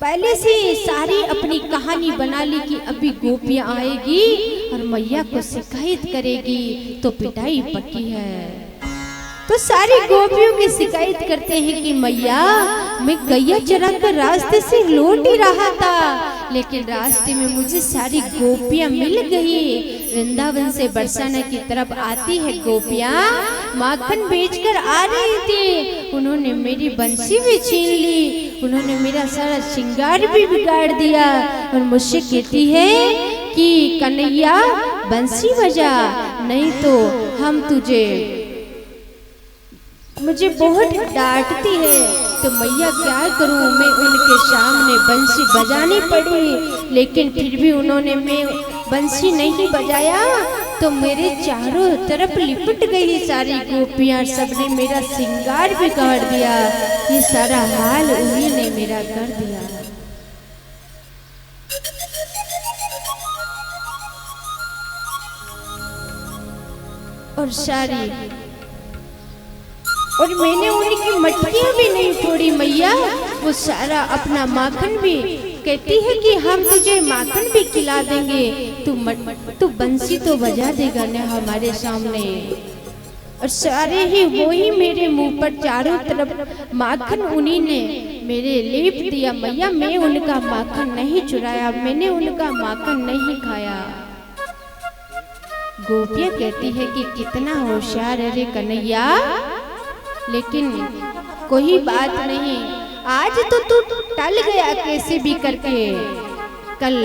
पहले से सारी अपनी कहानी बना ली कि अभी गोपियां आएगी और मैया को शिकायत करेगी तो पिटाई पक्की है। तो सारी गोपियों की शिकायत करते हैं कि मैया, मैं गैया चरा कर रास्ते से लौट ही रहा था, लेकिन रास्ते में मुझे सारी गोपियां मिल गई। वृंदावन से बरसाना की तरफ आती है गोपियां, माखन बेचकर आ रही थी। उन्होंने मेरी बंसी भी छीन ली, उन्होंने मेरा सारा श्रृंगार भी बिगाड़ दिया और मुझसे कहती है कि कन्हैया बंसी बजा, नहीं तो हम मुझे बहुत डांटती है। तो मैया क्या करूं, मैं उनके सामने बंसी बजानी पड़ी, लेकिन फिर भी उन्होंने मैं बंसी नहीं बजाया तो मेरे चारों तरफ लिपट गई सारी गोपियां, सबने मेरा श्रृंगार बिगाड़ दिया। ये सारा हाल उन्हीं ने मेरा कर दिया। और मैंने उनकी मटकियां भी नहीं फोड़ी मैया, वो सारा अपना माखन भी कहती है कि हम तुझे माखन भी खिला देंगे, तू बंसी तो बजा देगा ना हमारे सामने। और सारे ही वो ही मेरे मुंह पर चारों तरफ माखन उन्हीं ने मेरे लेप दिया। मैया मैं उनका माखन नहीं चुराया, मैंने उनका माखन नहीं खाया। गोपियां कहती है कि कितना होशियार है रे कन्हैया, लेकिन कोई बात नहीं, आज तो तू टल गया कैसे भी करके। कल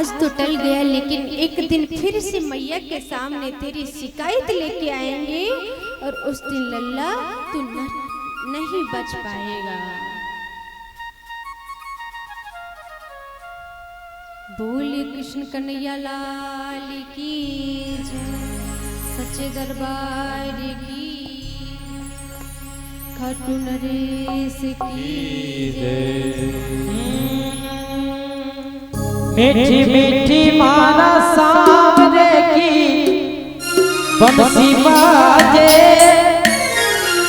आज तो टल गया, लेकिन एक दिन फिर से मैया के सामने तेरी शिकायत लेके आएंगे और उस दिन लल्ला तू नहीं बच पाएगा। बोले कृष्ण कन्हैया लाल की जय, सच्चे दरबार की, खाटू नरेश की जय। मीठी मीठी मारा सामने की बंसी बाजे,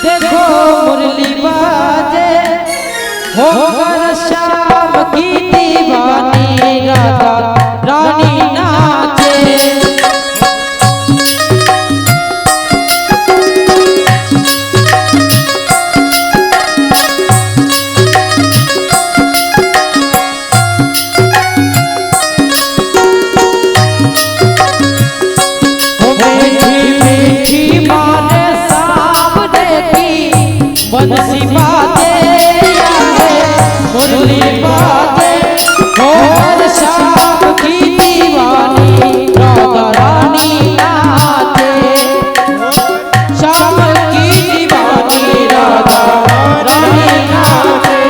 देखो मुरली बाजे, होकर शाम की दीवानी राधा रानी नाचे। बंसी बाजे मुरली बाजे, और शाम की दीवानी राधा रानी नाचे। शाम की दीवानी राधा रानी नाचे।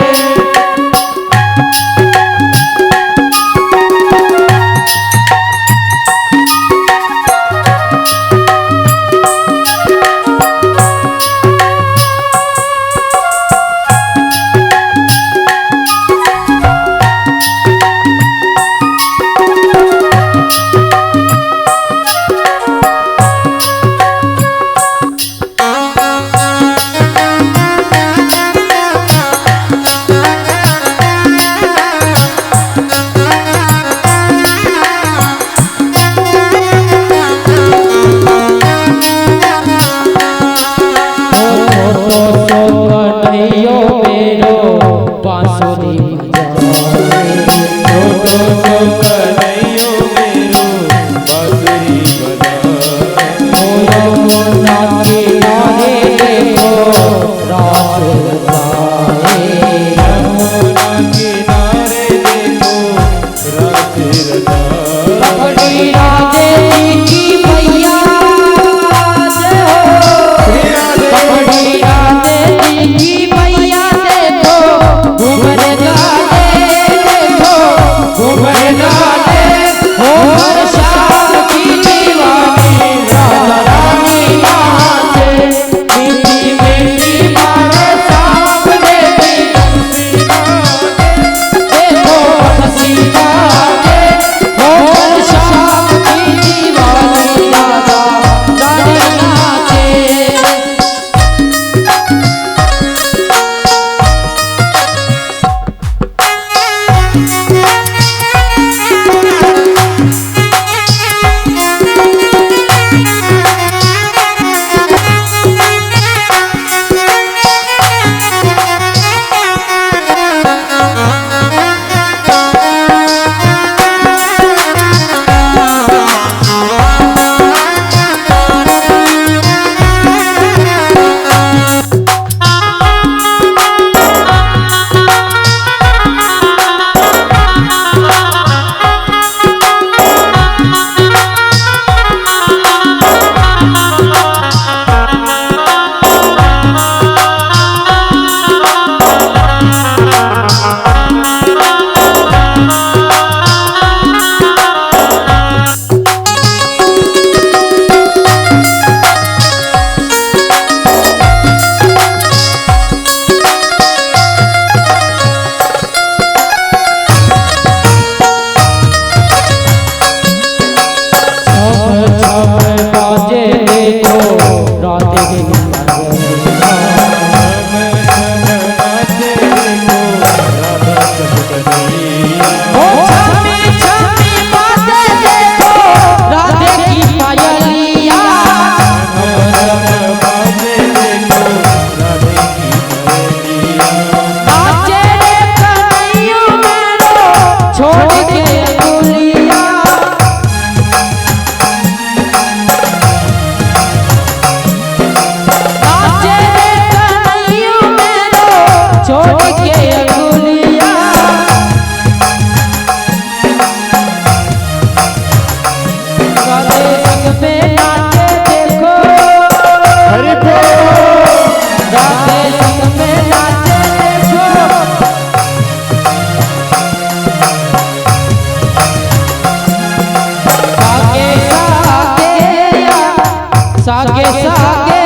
सागे सागे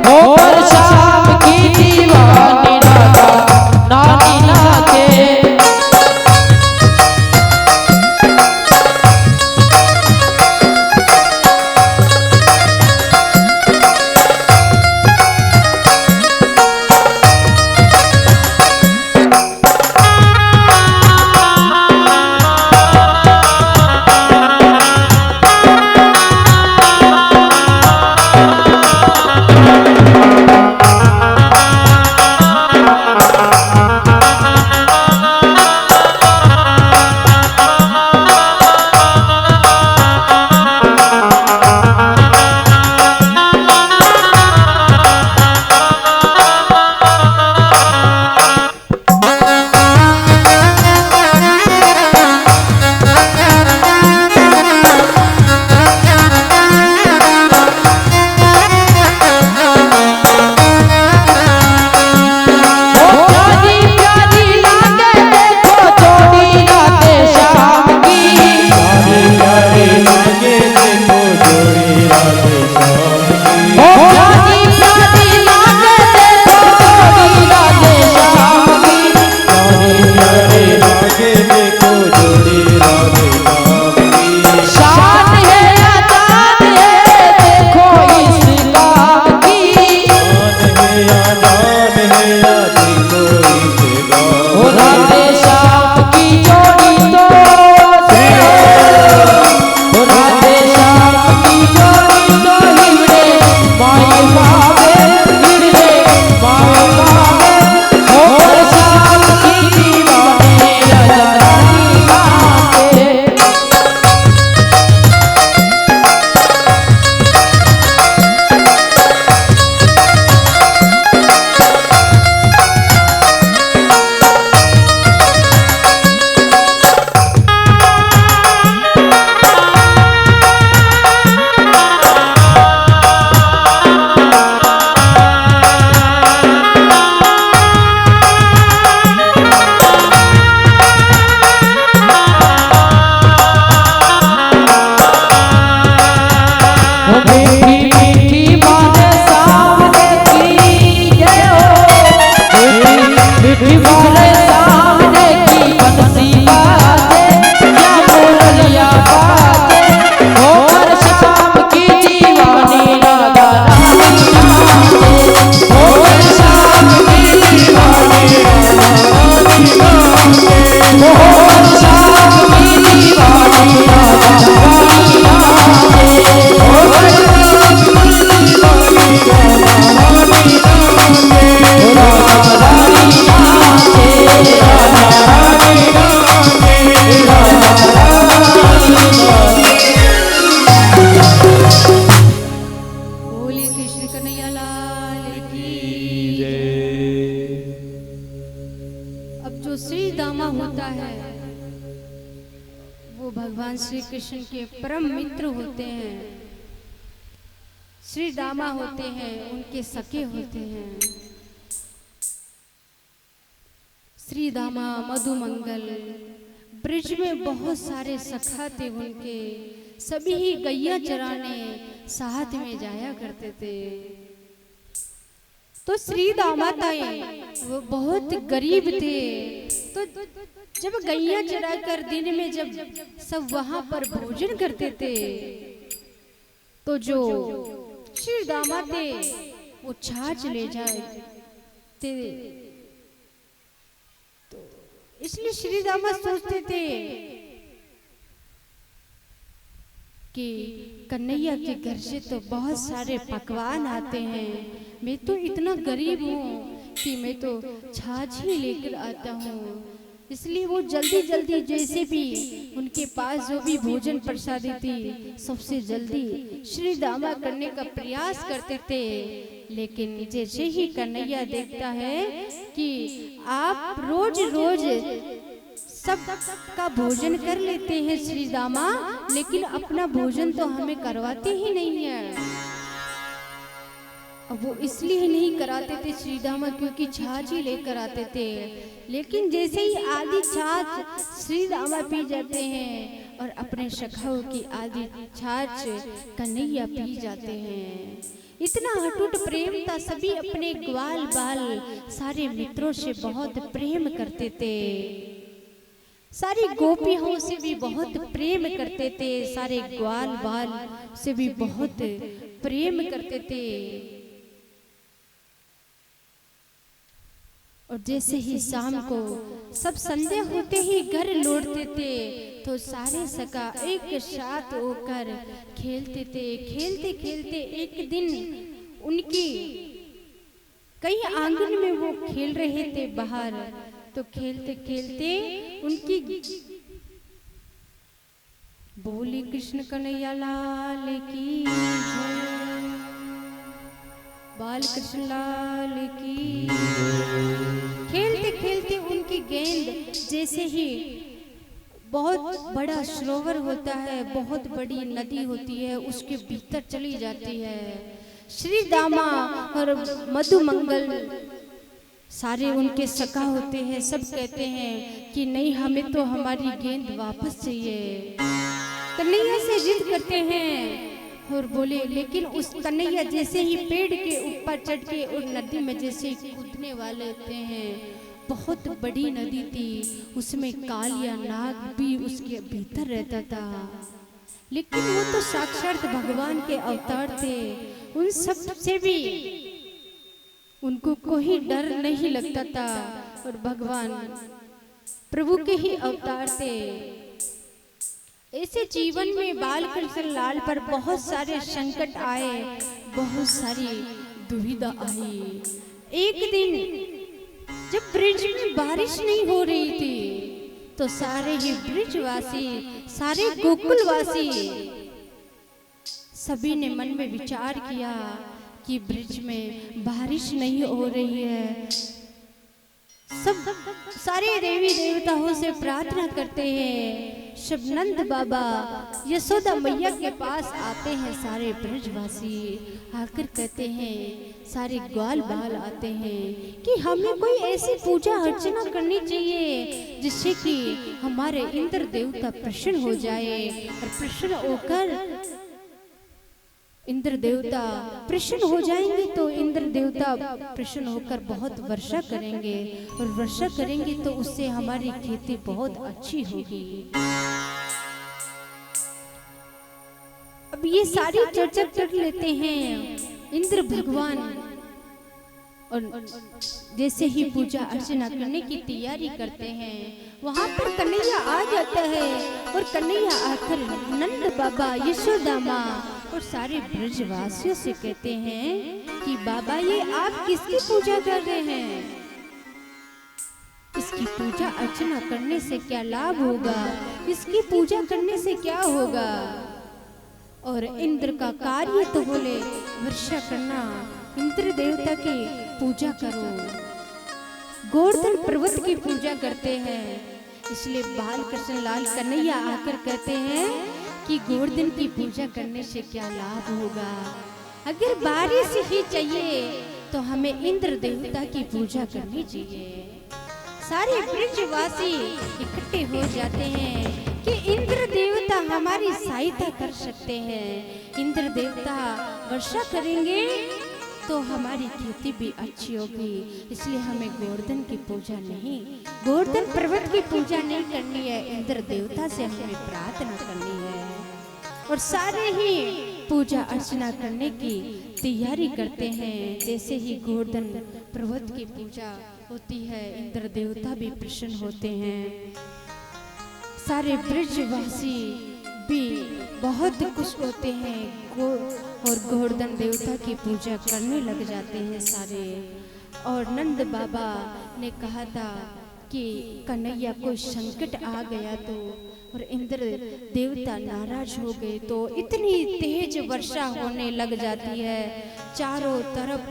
होकर शाम की दीवानी राधा नानी नाचे। भगवान श्री कृष्ण के परम मित्र होते हैं, श्री दामा होते हैं, उनके सखे होते हैं। श्री दामा मधुमंगल ब्रिज में बहुत सारे सखा थे उनके, सभी ही गैया चराने साथ में जाया करते थे। तो श्री दामाताएं वो बहुत गरीब थे, तो जब गैया चराकर दिन में जब सब वहां पर भोजन करते थे तो जो श्री दामा थे वो छाछ ले जाए थे। तो इसलिए श्री दामा सोचते थे कि कन्हैया के घर से तो बहुत सारे पकवान आते हैं, मैं तो इतना गरीब हूँ कि मैं तो छाछ ही लेकर आता हूँ। इसलिए वो जल्दी जल्दी जैसे भी उनके पास जो भी भोजन प्रसादी थी सबसे जल्दी श्री दामा करने का प्रयास करते थे। लेकिन जैसे ही कन्हैया देखता है कि आप रोज रोज सब का भोजन कर लेते हैं श्री दामा, लेकिन अपना भोजन तो हमें करवाते ही नहीं है। अब वो इसलिए नहीं कराते थे श्री दामा क्योंकि छाछ ही लेकर आते थे, लेकिन जैसे ही आधी छाछ श्री दामा पी जाते हैं और अपने सखाओं की आदि छाछ कन्हैया पी जाते हैं। इतना अटूट प्रेम था, सभी अपने ग्वाल बाल सारे मित्रों से बहुत प्रेम करते थे, सारी गोपियों से भी बहुत प्रेम करते थे, सारे ग्वाल बाल से भी बहुत प्रेम करते थे। और जैसे ही शाम को सब संध्या होते ही घर लौटते थे तो सारे सखा एक साथ होकर खेलते थे। खेलते खेलते एक दिन उनकी कई आंगन में वो खेल रहे थे बाहर, तो खेलते खेलते उनकी बोली कृष्ण कन्हैया लाल की जय, बाल कृष्ण लाल की। खेलते खेलते उनकी गेंद जैसे ही बहुत बड़ा सरोवर होता है, बहुत बड़ी नदी होती है, उसके भीतर चली जाती है। श्री दामा और मधुमंगल सारे उनके सखा होते हैं, सब कहते हैं कि नहीं, हमें तो हमारी गेंद वापस चाहिए। कन्हैया से जिद करते हैं और बोले, लेकिन उस कन्हैया जैसे ही पेड़ के ऊपर चढ़ के और नदी में जैसे कूदने वाले होते हैं, बहुत बड़ी नदी थी, उसमें कालिया नाग भी उसके भीतर रहता था, लेकिन वो तो साक्षात भगवान के अवतार थे। उन सब से भी उनको कोई डर नहीं लगता था और भगवान प्रभु के ही अवतार थे। ऐसे जीवन में बाल कृष्ण लाल पर बहुत सारे संकट आए, बहुत सारी दुविधा आई। एक दिन जब ब्रिज में बारिश नहीं हो रही थी तो सारे ही ब्रिजवासी, सारे गोकुलवासी सभी ने मन में विचार किया कि ब्रिज में बारिश नहीं हो रही है। सब सारे देवी देवताओं से प्रार्थना करते हैं। सब नंद बाबा यशोदा मैया के पास आते हैं, सारे ब्रजवासी आकर कहते हैं, सारे ग्वाल बाल आते हैं कि हमें कोई ऐसी पूजा अर्चना करनी चाहिए जिससे कि हमारे इंद्र देवता प्रसन्न हो जाए, और प्रसन्न होकर इंद्र देवता प्रसन्न हो जाएंगे तो इंद्र देवता प्रसन्न होकर बहुत वर्षा करेंगे, और वर्षा करेंगे तो उससे हमारी खेती बहुत अच्छी होगी। अब ये सारी चर्चा कर लेते हैं इंद्र भगवान, और जैसे ही पूजा अर्चना करने की तैयारी करते हैं, वहां पर कन्हैया आ जाता है, और कन्हैया आकर नंद बाबा, यशोदा माँ और सारे ब्रजवासियों से कहते हैं कि बाबा ये आप किसकी पूजा कर रहे हैं? इसकी पूजा अर्चना करने से क्या लाभ होगा? इसकी पूजा करने से क्या होगा? और इंद्र का कार्य तो बोले वर्षा करना, इंद्र देवता की पूजा करो। गोवर्धन पर्वत की पूजा करते हैं, इसलिए बाल कृष्ण लाल कन्हैया आकर कहते हैं कि गोवर्धन की पूजा करने से क्या लाभ होगा? अगर बारिश ही चाहिए तो हमें इंद्र देवता की पूजा करनी चाहिए। सारे ब्रजवासी इकट्ठे हो जाते हैं कि इंद्र देवता हमारी सहायता कर सकते हैं, इंद्र देवता वर्षा करेंगे तो हमारी खेती भी अच्छी होगी, इसलिए हमें गोवर्धन की पूजा नहीं, गोवर्धन पर्वत की पूजा नहीं करनी है, इंद्र देवता से हमें प्रार्थना करनी है। और सारे ही पूजा अर्चना करने की तैयारी करते हैं। जैसे ही गोवर्धन पर्वत की पूजा होती है, इंद्र देवता भी प्रसन्न होते हैं, सारे ब्रजवासी भी बहुत खुश होते हैं और गोवर्धन देवता की पूजा करने लग जाते हैं सारे। और नंद बाबा ने कहा था कि कन्हैया कोई संकट आ गया तो, और इंद्र देवता नाराज हो गए तो इतनी तेज वर्षा होने लग जाती है, चारों तरफ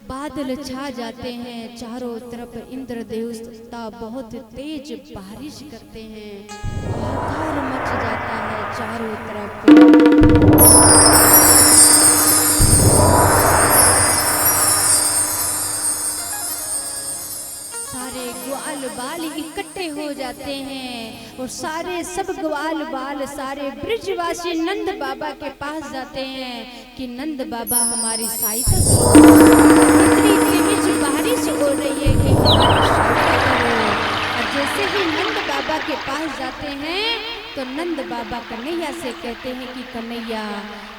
बादल छा जाते हैं, चारों तरफ इंद्र देवता बहुत तेज बारिश करते हैं, हाहाकार मच जाता है चारों तरफ। सारे ग्वाल बाल इकट्ठे हो जाते जाते हैं और सारे सब ग्वाल बाल सारे ब्रिजवासी नंद बाबा के पास जाते हैं कि नंद बाबा हमारी सहायता करो, इतनी तेज बारिश हो रही है कि हमारी सहायता करो। और जैसे ही नंद बाबा के पास जाते हैं तो नंद बाबा कन्हैया से कहते हैं कि कन्हैया,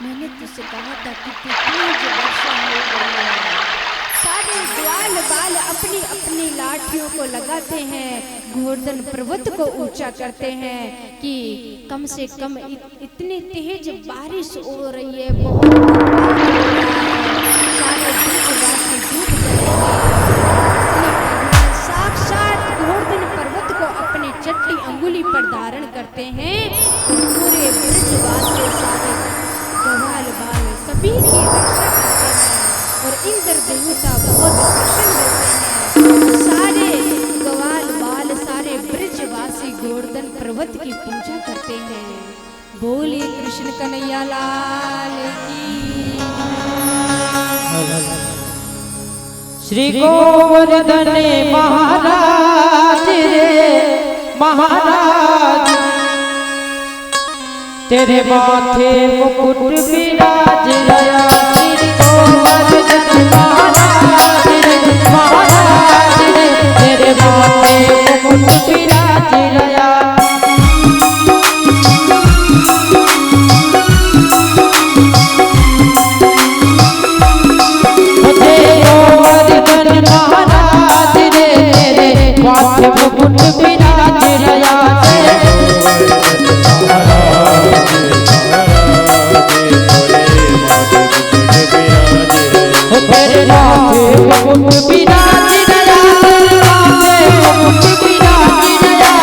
मैंने तुझसे कहा था कि तेज वर्षा हो गई है। सारे ग्वाल बाल अपनी अपनी लाठियों को लगाते हैं, गोवर्धन पर्वत को ऊंचा करते हैं कि कम से कम इतनी तेज बारिश हो रही है, बहुत सारे ब्रिजवासी डूब जाएंगे। साक्षात गोवर्धन पर्वत को अपनी चट्टी अंगुली पर धारण करते हैं और पूरे ब्रिजवासी सारे ग्वाल बाल सभी की रक्षा करते हैं और इंद्र देवता बहुत प्रसन्न होते हैं। सारे ग्वाल बाल सारे ब्रिजवासी गोवर्धन पर्वत की पूजा करते हैं। बोलिए कृष्ण कन्हैया लाल की। श्री गोवर्धन महाराज रे महाराज, तेरे माथे मुकुट विराज रया। श्री गोवर्धन महाराज रे महाराज रे, तेरे माथे मुकुट विराज रया। महाराज रे, तेरे माथे मुकुट विराज रया। तेरे माथे मुकुट विराज रया, तेरे माथे मुकुट विराज रया।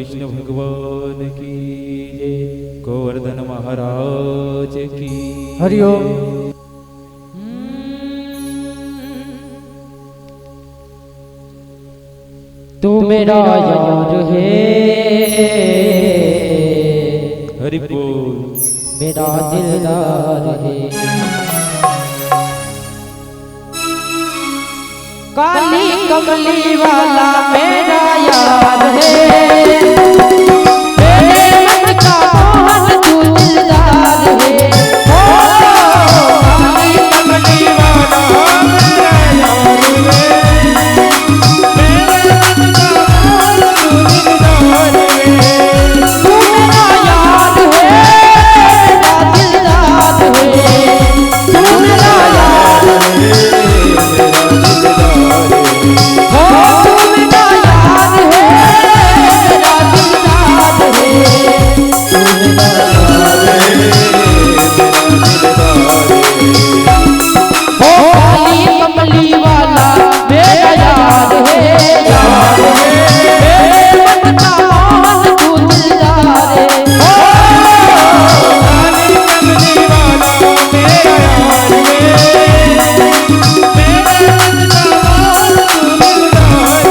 कृष्ण भगवान की जय। गोवर्धन महाराज की हरिओम। तू मेरा यार है, हरि बोल। मेरा दिलदार है, काली कमली वाला मेरा यार है, मेरे मन का मोहन तू दिलदार है। काली कमली वाला मेरा यार है, मेरे मन का मोहन तू दिलदार है। तू मेरा यार है, मेरा दिलदार है, तू मेरा यार है। कमली वाला मेरा यार है, यार है, मेरे मन का मोहन तू दिलदार है। काली कमली वाला मेरा यार है, मेरे मन का मोहन तू दिलदार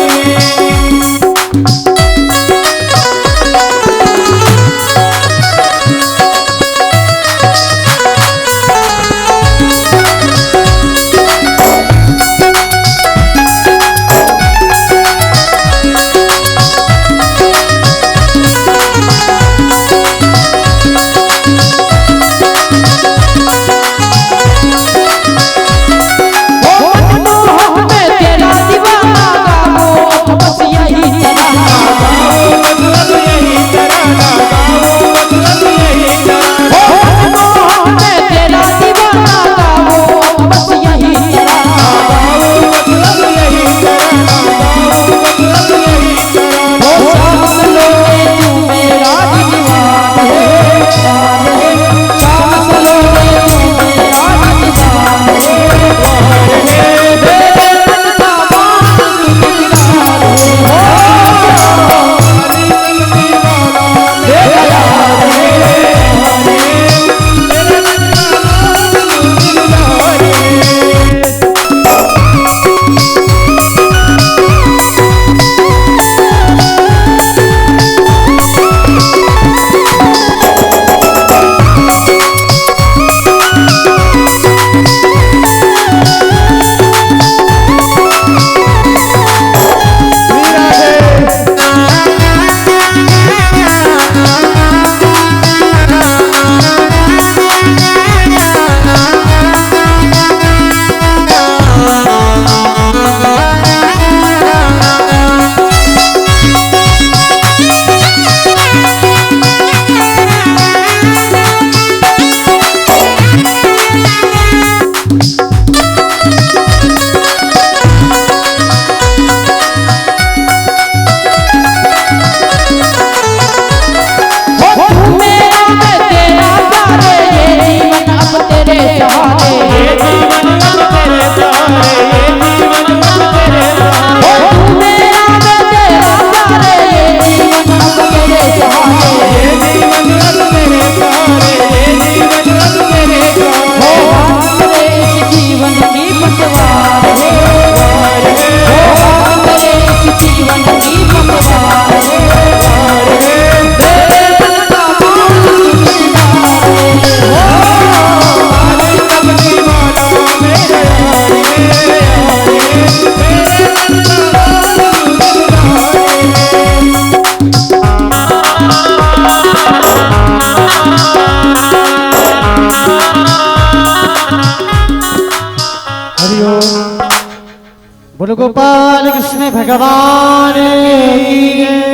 बोलो गोपाल कृष्ण भगवान की।